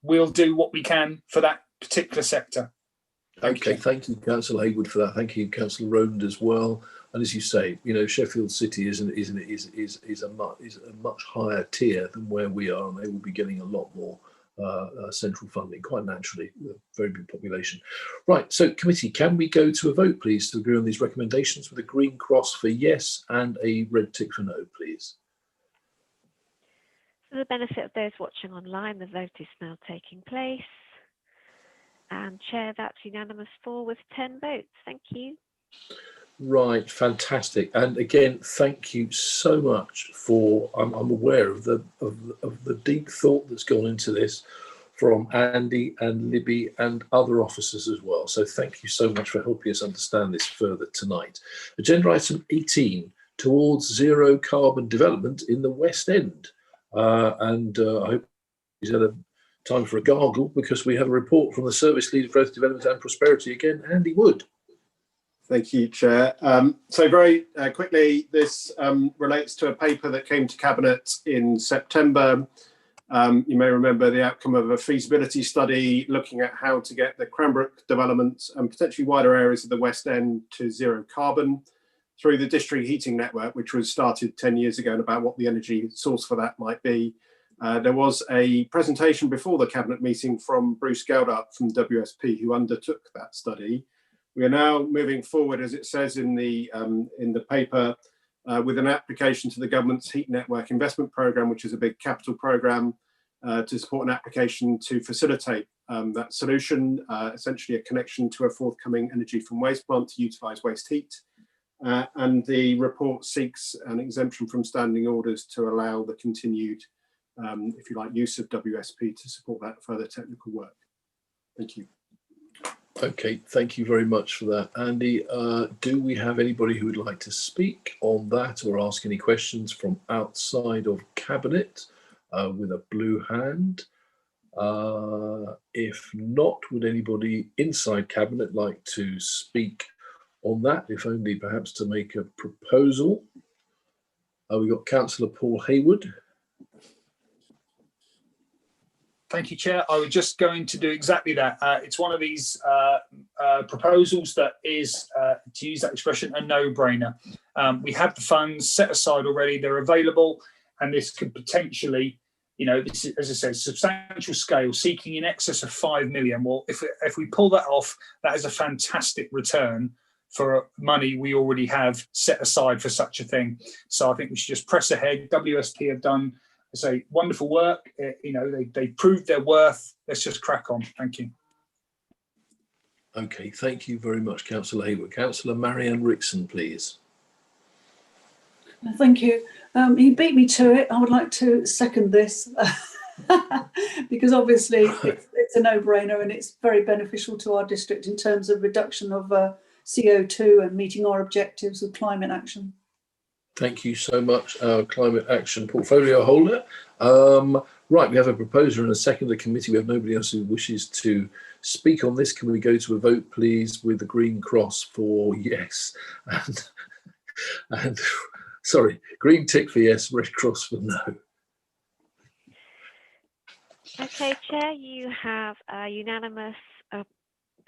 we'll do what we can for that particular sector. Okay, thank you, Councillor Haywood, for that. Thank you, Councillor Rowland, as well. And as you say, Sheffield City is a much higher tier than where we are, and they will be getting a lot more central funding, quite naturally, with a very big population. Right, so committee, can we go to a vote, please, to agree on these recommendations with a green cross for yes and a red tick for no, please? For the benefit of those watching online, the vote is now taking place. And Chair, that's unanimous with 10 votes. Thank you. Right, fantastic. And again, thank you so much for, I'm aware of the deep thought that's gone into this from Andy and Libby and other officers as well. So thank you so much for helping us understand this further tonight. Agenda item 18, towards zero carbon development in the West End. I hope he's had a time for a gargle, because we have a report from the Service Lead of Growth, Development and Prosperity again, Andy Wood. Thank you, Chair. So very quickly, this relates to a paper that came to Cabinet in September. You may remember the outcome of a feasibility study looking at how to get the Cranbrook development and potentially wider areas of the West End to zero carbon through the district heating network, which was started 10 years ago, and about what the energy source for that might be. There was a presentation before the Cabinet meeting from Bruce Geldup from WSP, who undertook that study. We are now moving forward, as it says in the paper, with an application to the government's Heat Network Investment Programme, which is a big capital programme to support an application to facilitate that solution, essentially a connection to a forthcoming energy from waste plant to utilise waste heat. And the report seeks an exemption from standing orders to allow the continued, if you like, use of WSP to support that further technical work. Thank you. Okay, thank you very much for that, Andy. Do we have anybody who would like to speak on that or ask any questions from outside of Cabinet with a blue hand? If not, would anybody inside Cabinet like to speak on that, if only perhaps to make a proposal? We've got Councillor Paul Haywood. Thank you, Chair. I was just going to do exactly that. It's one of these proposals that is, to use that expression, a no-brainer. We have the funds set aside already, they're available, and this could potentially, this is, as I said, substantial scale, seeking in excess of 5 million. Well, if we pull that off, that is a fantastic return for money we already have set aside for such a thing. So I think we should just press ahead. WSP have done, I say, wonderful work. They proved their worth. Let's just crack on. Thank you. Okay, thank you very much, Councillor Hayward. Councillor Marianne Rickson, please. Thank you. He beat me to it. I would like to second this because obviously it's a no-brainer and it's very beneficial to our district in terms of reduction of CO2 and meeting our objectives of climate action. Thank you so much, our Climate Action Portfolio holder. Right, we have a proposer and a second of the committee. We have nobody else who wishes to speak on this. Can we go to a vote, please, with the green cross for yes and sorry, green tick for yes, red cross for no. Okay, Chair, you have a unanimous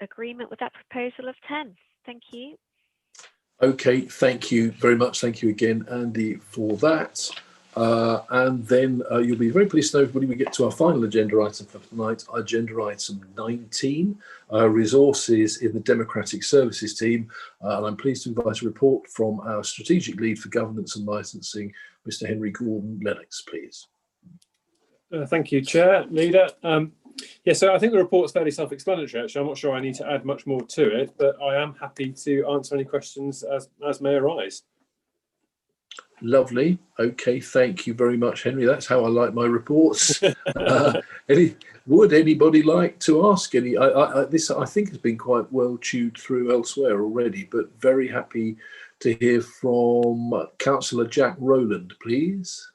agreement with that proposal of 10. Thank you. Okay, thank you very much. Thank you again, Andy, for that. And then you'll be very pleased to know, everybody, we get to our final agenda item for tonight, agenda item 19, resources in the Democratic Services team. And I'm pleased to invite a report from our strategic lead for governance and licensing, Mr. Henry Gordon-Lennox, please. Thank you, Chair, Leader. Yeah, so I think the report's fairly self-explanatory, actually. I'm not sure I need to add much more to it, but I am happy to answer any questions as may arise. Lovely. Okay, thank you very much, Henry. That's how I like my reports. Would anybody like to ask any? This, I think, has been quite well chewed through elsewhere already, but very happy to hear from Councillor Jack Rowland, please.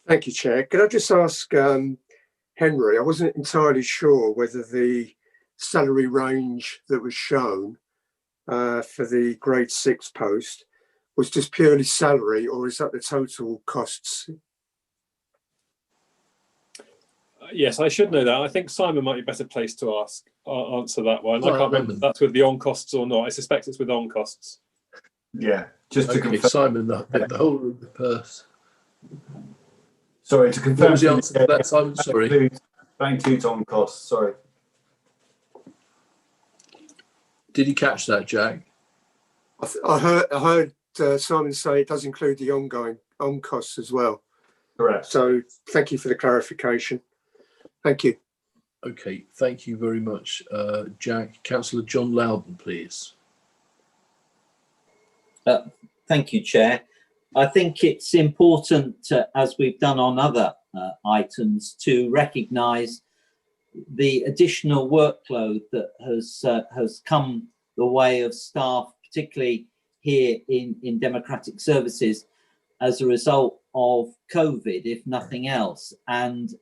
Thank you, Chair. Could I just ask Henry, I wasn't entirely sure whether the salary range that was shown for the grade 6 post was just purely salary, or is that the total costs? Yes, I should know that. I think Simon might be better placed to answer that one. I can't remember if that's with the on costs or not. I suspect it's with on costs. Yeah, just to confirm. Simon, the whole of the purse. Sorry, to confirm. What was the answer to that, Simon? Sorry. That includes on costs. Sorry. Did you catch that, Jack? I heard Simon say it does include the ongoing on costs as well. Correct. So thank you for the clarification. Thank you. Okay, thank you very much, Jack. Councillor John Loudon, please. Thank you, Chair. I think it's important, as we've done on other items, to recognise the additional workload that has come the way of staff, particularly here in Democratic Services, as a result of COVID, if nothing else. And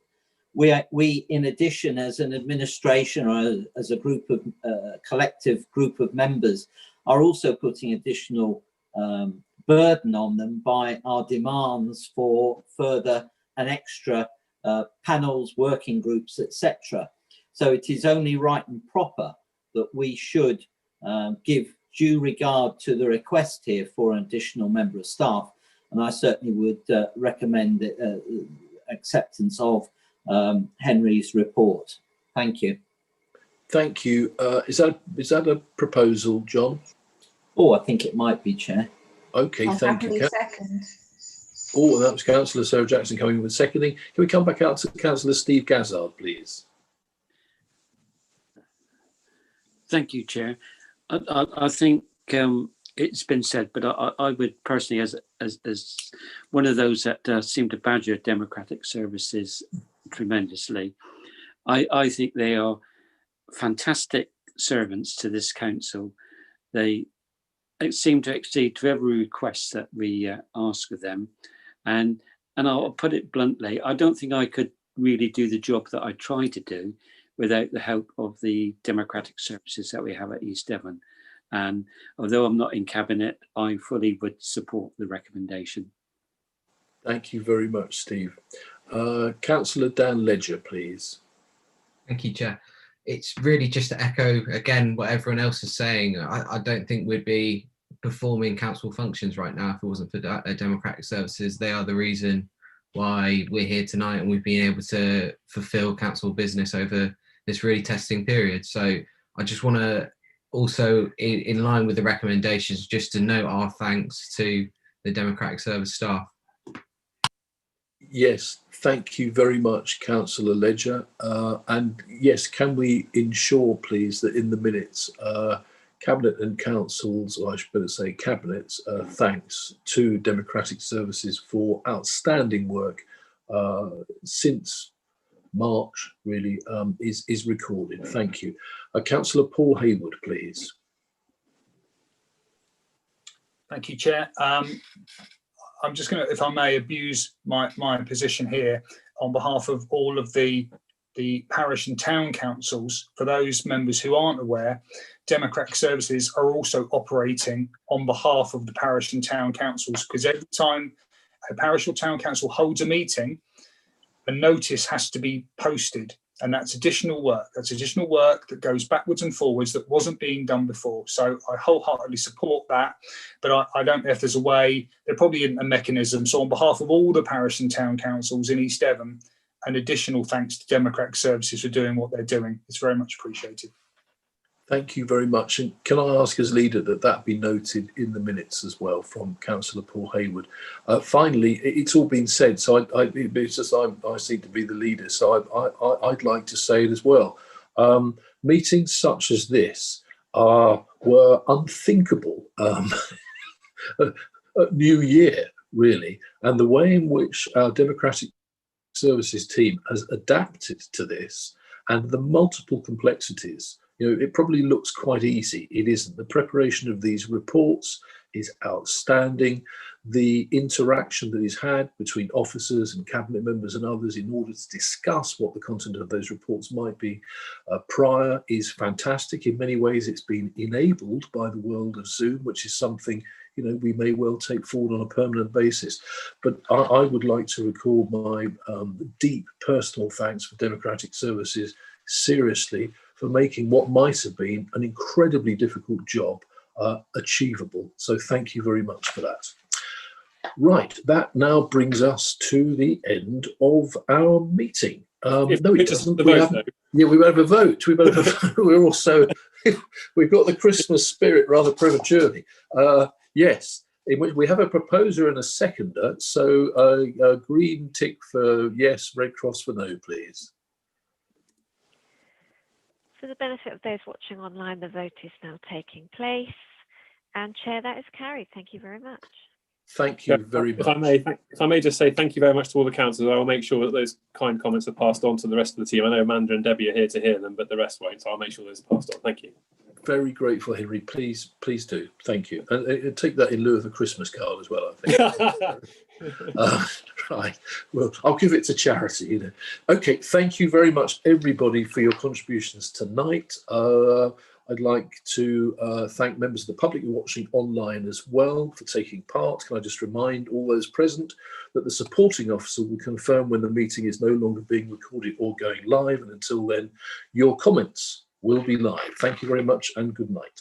we in addition, as an administration or as a group of collective group of members, are also putting additional burden on them by our demands for further and extra panels, working groups, etc. So it is only right and proper that we should give due regard to the request here for an additional member of staff, and I certainly would recommend acceptance of Henry's report. Thank you. Thank you. Is that a proposal, John? Oh, I think it might be, Chair. Okay, thank you. Second. Oh, that was Councillor Sarah Jackson coming with seconding. Can we come back out to Councillor Steve Gazzard, please? Thank you, Chair. I think it's been said, but I would personally, as one of those that seem to badger Democratic Services tremendously, I think they are fantastic servants to this council. They seem to accede to every request that we ask of them, and I'll put it bluntly, I don't think I could really do the job that I try to do without the help of the Democratic Services that we have at East Devon. And although I'm not in Cabinet, I fully would support the recommendation. Thank you very much, Steve. Councillor Dan Ledger, please. Thank you, Chair. it's really just to echo again what everyone else is saying. I don't think we'd be performing council functions right now if it wasn't for Democratic Services. They are the reason why we're here tonight and we've been able to fulfil council business over this really testing period. So I just want to also, in line with the recommendations, just to note our thanks to the Democratic Service staff. Yes, thank you very much, Councillor Ledger. And yes, can we ensure, please, that in the minutes, Cabinet and Councils, or I should better say Cabinet's, thanks to Democratic Services for outstanding work since March, really, is recorded. Thank you. Councillor Paul Hayward, please. Thank you, Chair. I'm just going to, if I may, abuse my position here on behalf of all of the parish and town councils. For those members who aren't aware, Democratic Services are also operating on behalf of the parish and town councils, because every time a parish or town council holds a meeting, a notice has to be posted, and that's additional work. That's additional work that goes backwards and forwards that wasn't being done before. So I wholeheartedly support that, but I don't know if there's a way, there probably isn't a mechanism. So on behalf of all the parish and town councils in East Devon, an additional thanks to Democratic Services for doing what they're doing. It's very much appreciated. Thank you very much. And can I ask as leader that that be noted in the minutes as well from Councillor Paul Hayward. Finally, it's all been said, so it's just I seem to be the leader, so I'd like to say it as well. Meetings such as this were unthinkable at New Year, really, and the way in which our Democratic Services team has adapted to this and the multiple complexities. You know, it probably looks quite easy. It isn't. The preparation of these reports is outstanding. The interaction that is had between officers and cabinet members and others in order to discuss what the content of those reports might be prior is fantastic. In many ways, it's been enabled by the world of Zoom, which is something, you know, we may well take forward on a permanent basis. But I would like to record my deep personal thanks for Democratic Services, seriously, for making what might have been an incredibly difficult job achievable. So thank you very much for that. Right, that now brings us to the end of our meeting. No, it doesn't. We have a vote. We better have a vote. We're also, we've got the Christmas spirit rather prematurely. Yes, in which we have a proposer and a seconder. So a green tick for yes, red cross for no, please. For the benefit of those watching online, the vote is now taking place. And Chair, that is carried. Thank you very much. Thank you very much. If I may just say thank you very much to all the councillors. I will make sure that those kind comments are passed on to the rest of the team. I know Amanda and Debbie are here to hear them, but the rest won't. So I'll make sure those are passed on. Thank you. Very grateful, Henry. Please do. Thank you. And take that in lieu of a Christmas card as well, I think. Right. Well, I'll give it to charity, you know. Okay. Thank you very much, everybody, for your contributions tonight. I'd like to thank members of the public who are watching online as well for taking part. Can I just remind all those present that the supporting officer will confirm when the meeting is no longer being recorded or going live, and until then, your comments will be live. Thank you very much and good night.